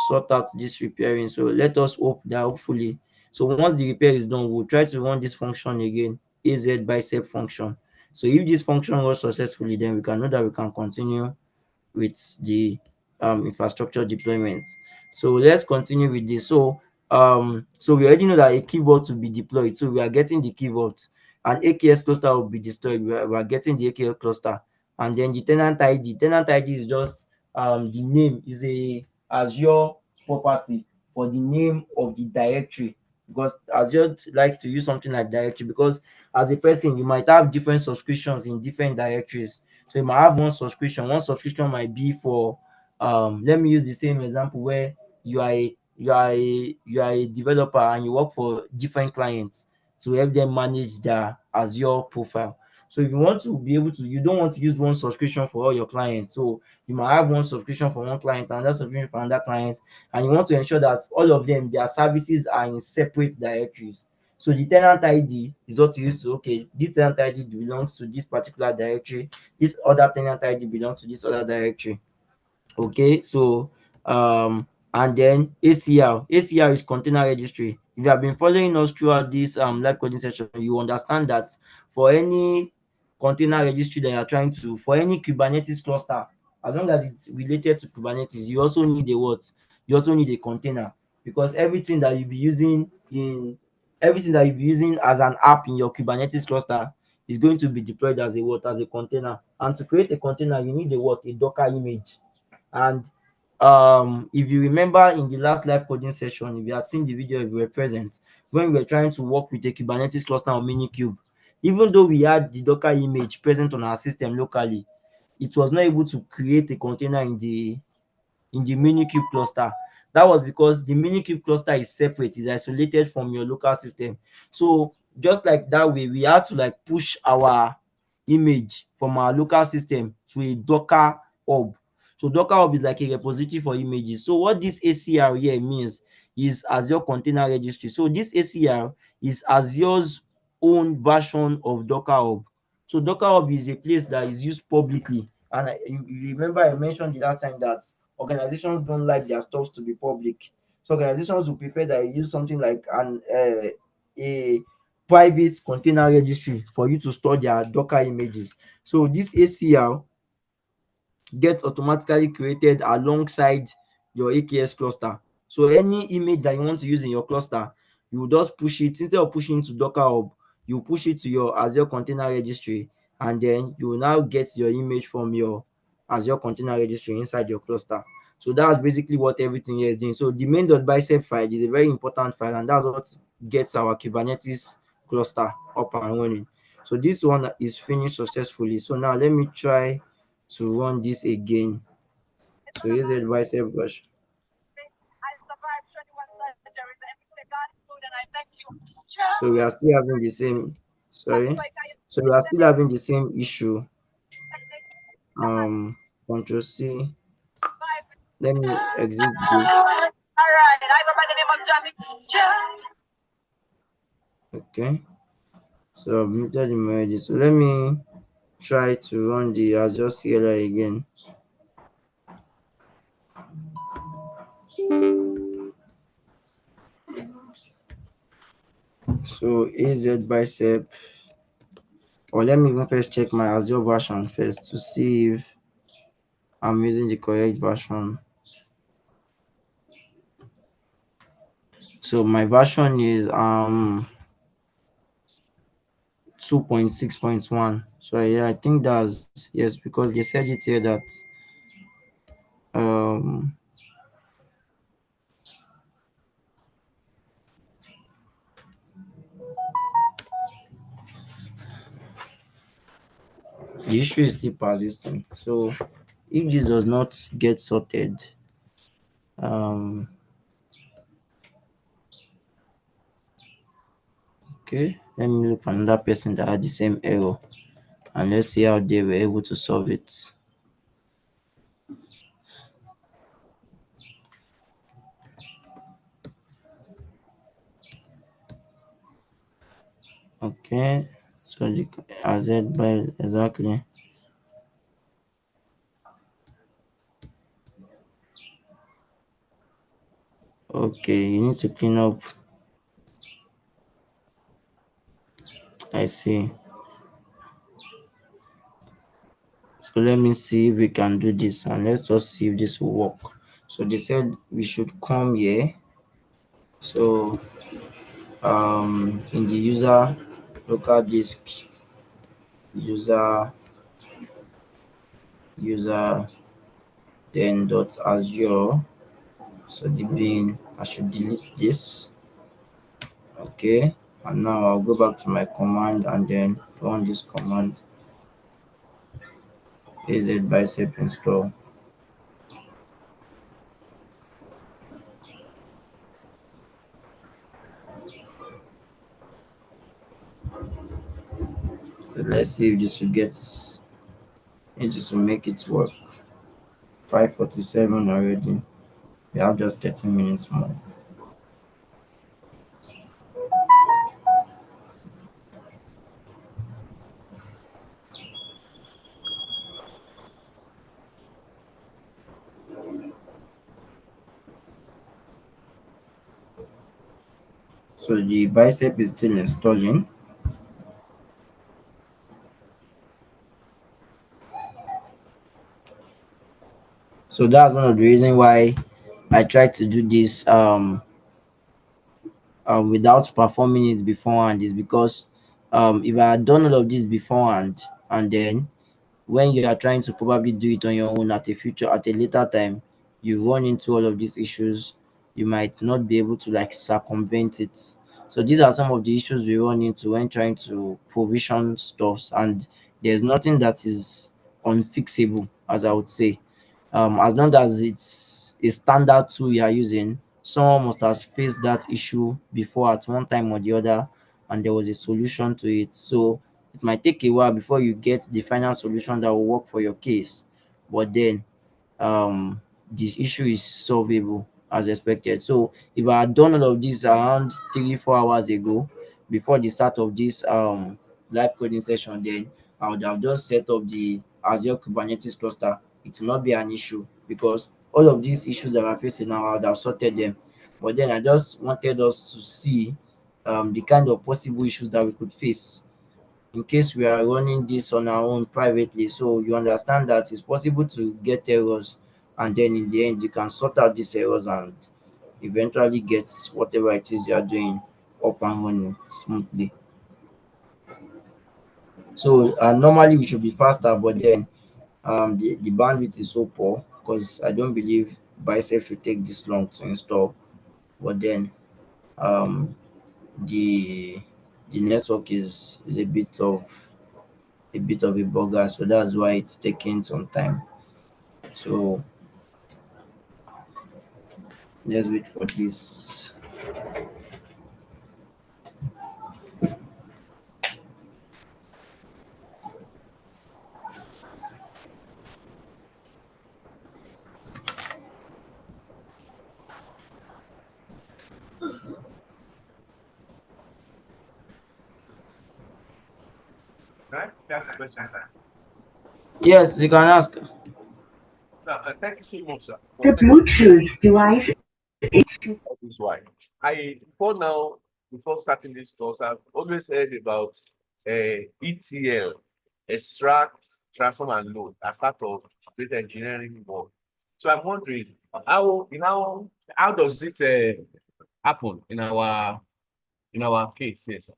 sort out this repairing. So let us hope that hopefully, so once the repair is done, we'll try to run this function again, az bicep function. So if this function runs successfully, then we can know that we can continue with the infrastructure deployment. So let's continue with this. So we already know that a key vault will be deployed. So we are getting the key vault, and AKS cluster will be destroyed. We are getting the AKS cluster, and then the tenant ID. Tenant ID is just the name, is a Azure property for the name of the directory, because Azure likes to use something like directory, because as a person you might have different subscriptions in different directories. So you might have one subscription. One subscription might be for let me use the same example where you are a developer and you work for different clients to help them manage their Azure profile. So if you want to be able to, you don't want to use one subscription for all your clients. So you might have one subscription for one client, another subscription for another client, and you want to ensure that all of them, their services are in separate directories. So the tenant ID is what you use to, okay, this tenant ID belongs to this particular directory, this other tenant ID belongs to this other directory. Okay, so and then ACR is container registry. If you have been following us throughout this live coding session, you understand that for any container registry that you're trying to, for any Kubernetes cluster, as long as it's related to Kubernetes, you also need a what? You also need a container, because everything that you'll be using as an app in your Kubernetes cluster is going to be deployed as a what? As a container. And to create a container, you need a what? A Docker image. And if you remember in the last live coding session, if you had seen the video, if you were present, when we were trying to work with a Kubernetes cluster on Minikube, even though we had the Docker image present on our system locally, it was not able to create a container in the Minikube cluster. That was because the Minikube cluster is separate, is isolated from your local system. So just like that way, we had to like push our image from our local system to a Docker hub. So Docker hub is like a repository for images. So what this ACR here means is Azure Container Registry. So this ACR is Azure's own version of Docker hub. So Docker hub is a place that is used publicly. And you remember I mentioned the last time that organizations don't like their stuff to be public. So organizations will prefer that you use something like a private container registry for you to store their Docker images. So this ACL gets automatically created alongside your AKS cluster. So any image that you want to use in your cluster, you will just push it, instead of pushing it to Docker Hub, you push it to your Azure Container Registry, and then you will now get your image from your Azure Container Registry inside your cluster. So that's basically what everything here is doing. So the main.bicep file is a very important file, and that's what gets our Kubernetes cluster up and running. So this one is finished successfully. So now let me try to run this again. So here's the bicep brush. So we are still having the same, sorry. So we are still having the same issue. Control C. Let me exit this. Okay. So I've muted him already. So let me try to run the Azure CLI again. So AZ bicep, or let me even first check my Azure version first to see if I'm using the correct version. So my version is 2.6.1. So yeah, I think that's yes, because they said it here that um the issue is still persisting. So if this does not get sorted, okay, let me look for another person that had the same error, and let's see how they were able to solve it. Okay, so the AZ by exactly. Okay, you need to clean up. I see. So let me see if we can do this, and let's just see if this will work. So they said we should come here. So in the user local disk, user then dot azure. So the bin, I should delete this. Okay, and now I'll go back to my command and then run this command az bicep install. So let's see if this will get, if this will make it work. 5:47 already. We have just 13 minutes more. So the bicep is still installing. So that's one of the reasons why I try to do this without performing it beforehand, is because if I had done all of this beforehand, and then when you are trying to probably do it on your own at a later time, you run into all of these issues, you might not be able to like circumvent it. So these are some of the issues we run into when trying to provision stuffs, and there's nothing that is unfixable, as I would say. As long as it's a standard tool you are using, someone must have faced that issue before at one time or the other, and there was a solution to it. So it might take a while before you get the final solution that will work for your case, but then um this issue is solvable as expected. So if I had done all of this around 3 4 hours ago, before the start of this live coding session, then I would have just set up the Azure Kubernetes cluster. It will not be an issue, because all of these issues that we're facing now, I would have sorted them. But then I just wanted us to see the kind of possible issues that we could face in case we are running this on our own privately. So you understand that it's possible to get errors, and then in the end you can sort out these errors and eventually get whatever it is you are doing up and running smoothly. So normally we should be faster, but then the bandwidth is so poor, because I don't believe bicep should take this long to install. But then um the the network is a bit of a bugger, so that's why it's taking some time. So let's wait for this. Right? That's the question, sir. Yes, you can ask. Sir, thank you so much, sir, for The taking Bluetooth device is this why. Before now, before starting this course, I've always heard about ETL, extract, transform, and load as part of data engineering work. So I'm wondering how does it happen in our case? Yes, sir.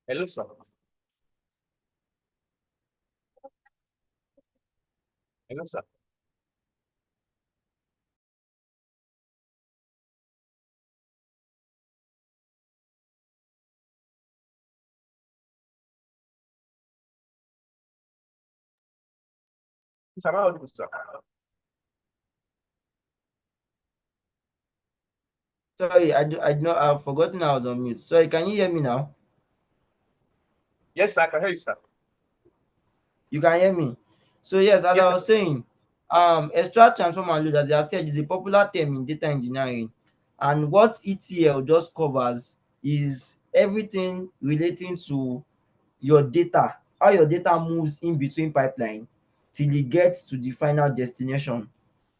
Hello, sir. Hello, sir. Sir, how are you, sir? Sorry, I know I've forgotten I was on mute. Sorry, can you hear me now? Yes, sir, I can hear you, sir. You can hear me. So yes, as Yes, I sir. was saying, extract, transform, and load, as I have said, is a popular term in data engineering. And what ETL just covers is everything relating to your data, how your data moves in between pipeline till it gets to the final destination.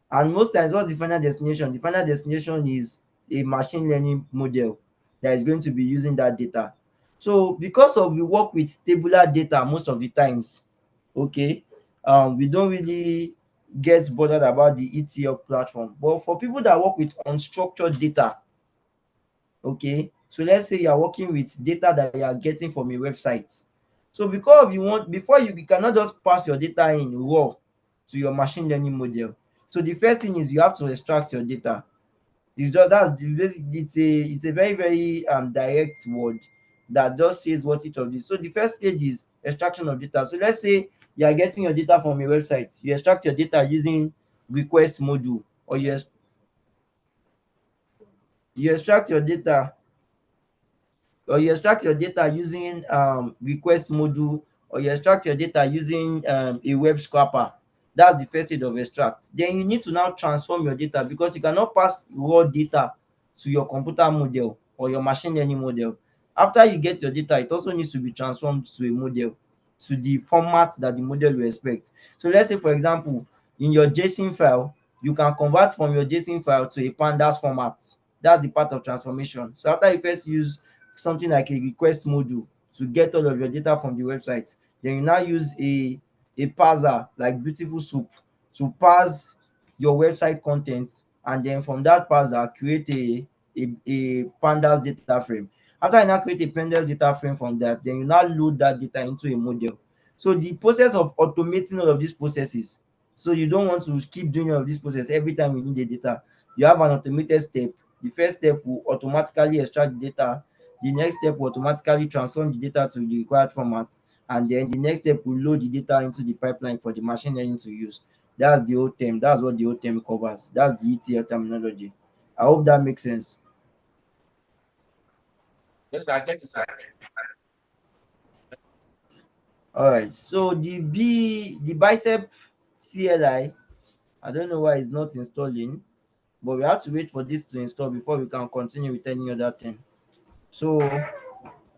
And most times, what's the final destination? The final destination is a machine learning model that is going to be using that data. So because of we work with tabular data most of the times, okay, we don't really get bothered about the ETL platform. But for people that work with unstructured data, okay, so let's say you are working with data that you are getting from a website. So because you want, before you cannot just pass your data in raw to your machine learning model. So the first thing is you have to extract your data. It's just that's the basic, it's a very very direct word that just says what each of this. So the first stage is extraction of data. So let's say you are getting your data from a website. You extract your data using request module, or you extract your data or you extract your data using request module, or you extract your data using a web scraper. That's the first stage of extract. Then you need to now transform your data, because you cannot pass raw data to your computer model or your machine learning model. After you get your data, it also needs to be transformed to a model, to the format that the model will expect. So let's say, for example, in your JSON file, you can convert from your JSON file to a pandas format. That's the part of transformation. So after you first use something like a request module to get all of your data from the website. Then you now use a parser like Beautiful Soup to parse your website contents, and then from that parser create a pandas data frame. After you now create a pandas data frame from that, then you now load that data into a model. So the process of automating all of these processes, so you don't want to keep doing all of this process every time you need the data. You have an automated step. The first step will automatically extract the data. The next step will automatically transform the data to the required format, and then the next step will load the data into the pipeline for the machine learning to use. That's the whole term. That's what the whole term covers. That's the ETL terminology. I hope that makes sense. Yes, I get it, sir. All right. So the bicep CLI, I don't know why it's not installing, but we have to wait for this to install before we can continue with any other thing. So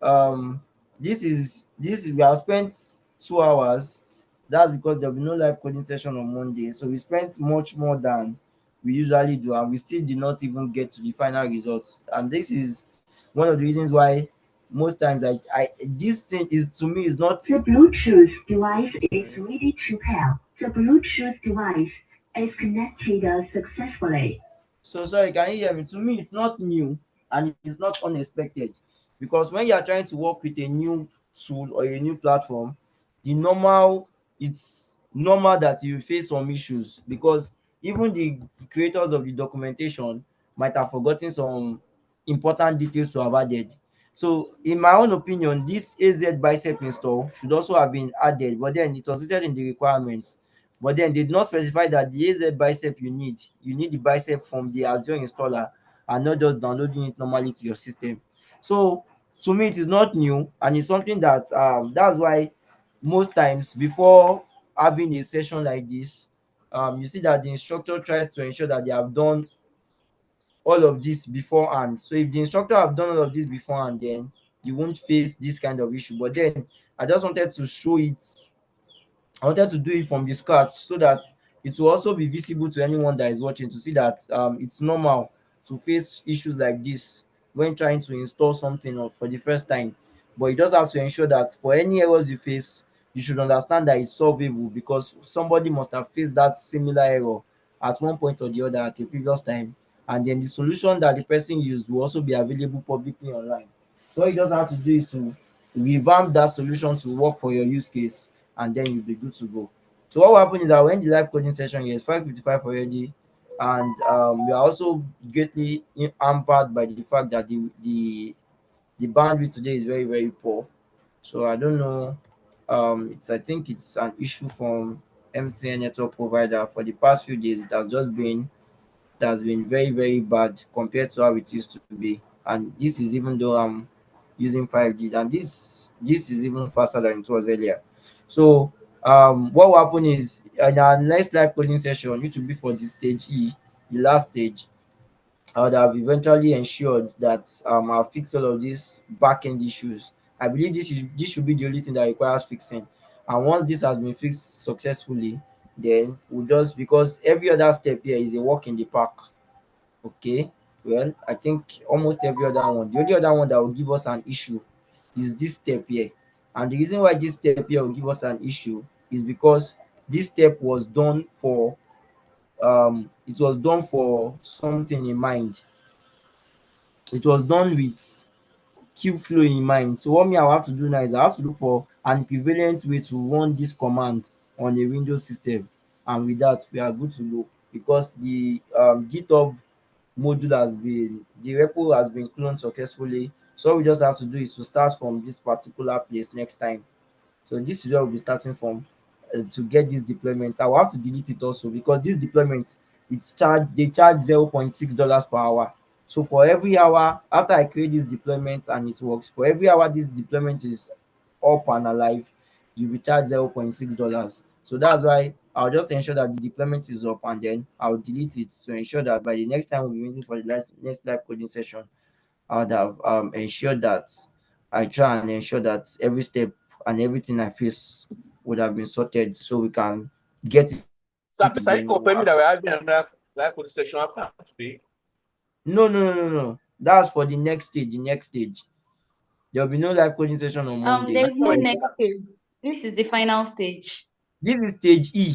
um this we have spent 2 hours. That's because there'll be no live coding session on Monday, so we spent much more than we usually do, and we still did not even get to the final results. And this is one of the reasons why most times I this thing is, to me, is not. The Bluetooth device is ready to pair. The Bluetooth device is connected successfully. So sorry, can you hear me? To me, it's not new and it's not unexpected, because when you are trying to work with a new tool or a new platform, the normal it's normal that you face some issues, because even the creators of the documentation might have forgotten some important details to have added. So, in my own opinion, this AZ bicep install should also have been added, but then it was stated in the requirements. But then they did not specify that the AZ bicep you need the bicep from the Azure installer and not just downloading it normally to your system. So to me, it is not new, and it's something that that's why most times before having a session like this, you see that the instructor tries to ensure that they have done all of this beforehand. So if the instructor have done all of this beforehand, then you won't face this kind of issue. But then I just wanted to show it. I wanted to do it from the scratch so that it will also be visible to anyone that is watching, to see that it's normal to face issues like this when trying to install something for the first time. But you just have to ensure that for any errors you face, you should understand that it's solvable, because somebody must have faced that similar error at one point or the other at a previous time. And then the solution that the person used will also be available publicly online. So all you just have to do is to revamp that solution to work for your use case, and then you'll be good to go. So what will happen is that when the live coding session is 5:55 already, and we are also greatly hampered by the fact that the bandwidth today is very, very poor. So I don't know. I think it's an issue from MTN network provider. For the past few days, it has been very, very bad compared to how it used to be. And this is even though I'm using 5G, and this is even faster than it was earlier. So what will happen is, in our next live coding session, which will be for the stage E, the last stage, I would have eventually ensured that I'll fix all of these back-end issues. I believe this should be the only thing that requires fixing. And once this has been fixed successfully, then we'll just, because every other step here is a walk in the park. Okay, well, I think almost every other one. The only other one that will give us an issue is this step here. And the reason why this step here will give us an issue is because this step was done for something in mind. It was done with KubeFlow in mind. So what me I will have to do now is I have to look for an equivalent way to run this command on a Windows system, and with that we are good to go, because the GitHub module has been the repo has been cloned successfully. So all we just have to do is to start from this particular place next time. So this is where we'll be starting from, to get this deployment. I will have to delete it also, because this deployment, they charge $0.6 per hour. So for every hour after I create this deployment and it works, for every hour this deployment is up and alive, you'll be charged $0.6. So that's why I'll just ensure that the deployment is up, and then I'll delete it to ensure that by the next time we'll be meeting for the next live coding session, I would have ensured that I try and ensure that every step and everything I face would have been sorted, so we can get it to then Sir, please, are you confirming that we're having another live coding session after today? No. That's for the next stage. The next stage. There will be no live coding session on Monday. There's no next stage. This is the final stage. This is stage E.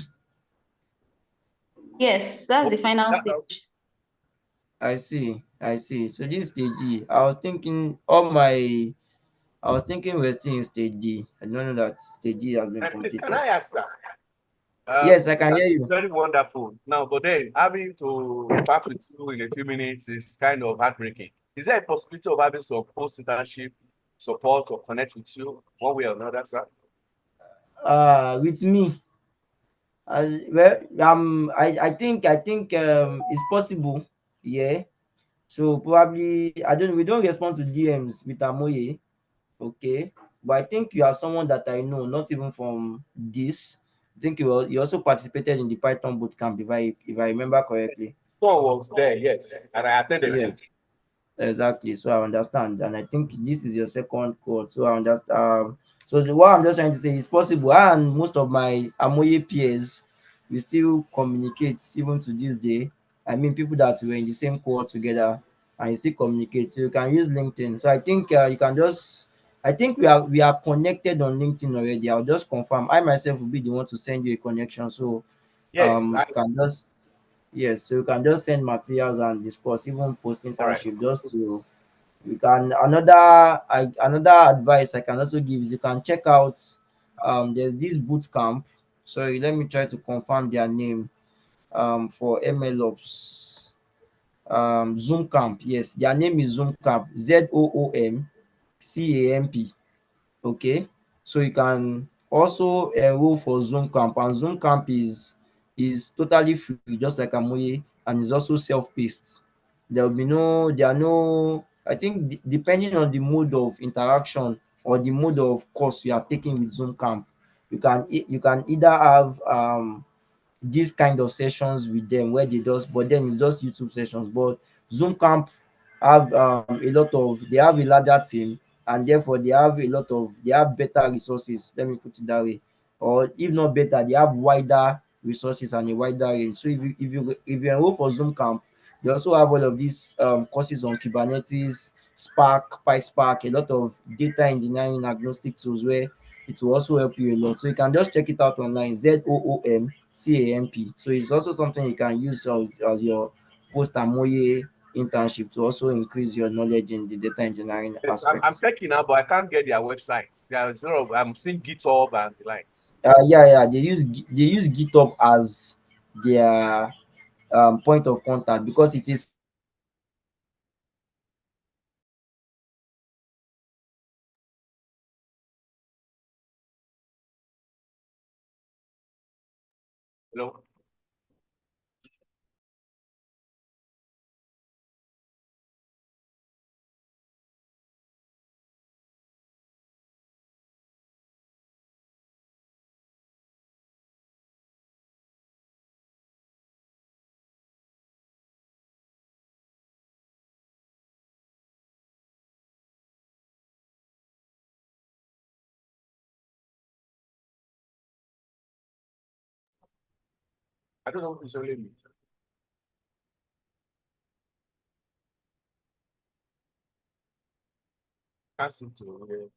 Yes, that's the Okay. final stage. I see. I see. So this is stage E. I was thinking we're still in stage D. I don't know that stage D has been And please, can completed. I ask that? Yes, I can That hear is you. very wonderful. Now, but then having to part with you in a few minutes is kind of heartbreaking. Is there a possibility of having some post-internship support or connect with you one way or another, sir? With me, well, I think it's possible. Yeah. So probably I don't. We don't respond to DMs with Amoye. Okay, but I think you are someone that I know, not even from this. I think you also participated in the Python bootcamp, if I remember correctly. Someone was there, yes, and I attended to. Yes. Exactly. So I understand, and I think this is your second call. So I understand. What I'm just trying to say is possible. I and most of my Amoye peers, we still communicate even to this day. I mean, people that were in the same cohort together, and you still communicate. So you can use LinkedIn. So I think you can just. I think we are connected on LinkedIn already. I'll just confirm. I myself will be the one to send you a connection. So Yes, can just yes, so you can just send materials and discuss, even post all right. internship, just to you can another advice I can also give is you can check out there's this boot camp. Sorry, let me try to confirm their name for Mlops. Zoom camp. Yes, their name is Zoom camp. ZOOMCAMP. Okay, so you can also enroll for Zoom camp, and Zoom camp is totally free, just like Amoye, and is also self-paced. There are no, I think depending on the mode of interaction or the mode of course you are taking with Zoom camp, you can either have these kind of sessions with them where they just, but then it's just YouTube sessions. But Zoom camp have they have a larger team, and therefore they have better resources, let me put it that way, or if not better, they have wider resources and a wider range. So if you enroll for Zoom camp, they also have all of these courses on Kubernetes, Spark, PySpark, a lot of data engineering agnostic tools where it will also help you a lot. So you can just check it out online. ZOOMCAMP. So it's also something you can use as your post Amoye internship to also increase your knowledge in the data engineering Yes, I'm aspects. checking now, but I can't get their website. There's sort of I'm seeing GitHub and the likes. Yeah. They use GitHub as their point of contact because it is Hello. I don't know if it's only me. Can't seem to.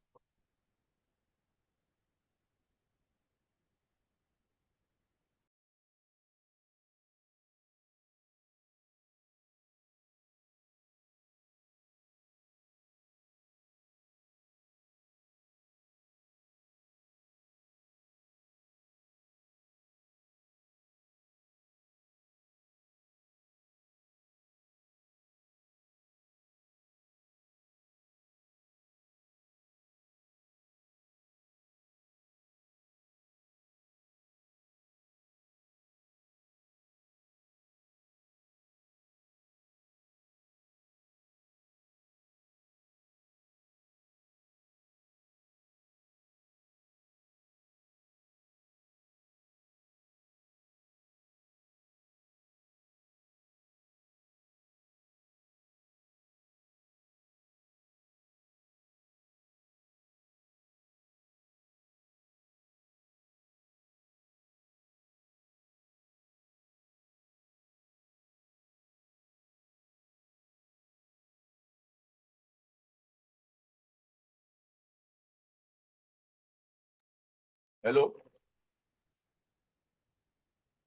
Hello?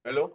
Hello?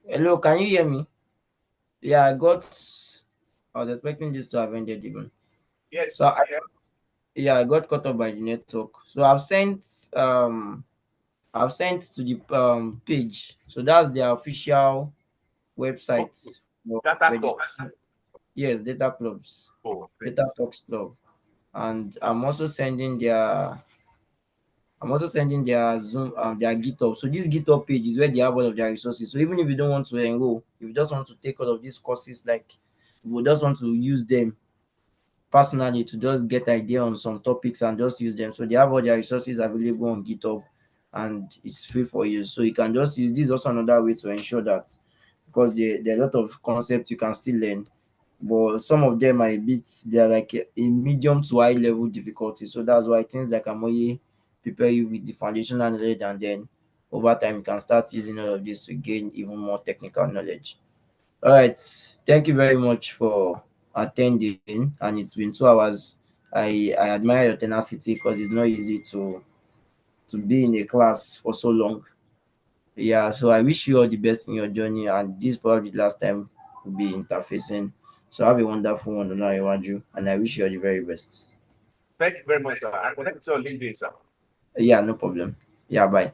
Hello, can you hear me? Yeah, I was expecting this to have ended even. So Yes. I, yeah, I got caught up by the network. So I've sent to the page. So that's the official website Okay. for Data talks. registration. Yes, Data Clubs, Oh, great. Data Talks Club, and I'm also sending their Zoom their GitHub. So this GitHub page is where they have all of their resources. So even if you don't want to enroll, if you just want to take all of these courses, like if you just want to use them personally to just get idea on some topics and just use them. So they have all their resources available on GitHub and it's free for you. So you can just use this. Is also another way to ensure that, because there are a lot of concepts you can still learn, but some of them are they're like a medium to high level difficulty. So that's why things like Amoye prepare you with the foundational knowledge, and then over time you can start using all of this to gain even more technical knowledge. All right. Thank you very much for attending. And it's been 2 hours. I admire your tenacity because it's not easy to be in a class for so long. Yeah. So I wish you all the best in your journey. And this is probably the last time we'll be interfacing. So have a wonderful one, Onaiwaju, and I wish you all the very best. Thank you very much, sir. I connect to your LinkedIn, sir. Yeah, no problem. Yeah, bye.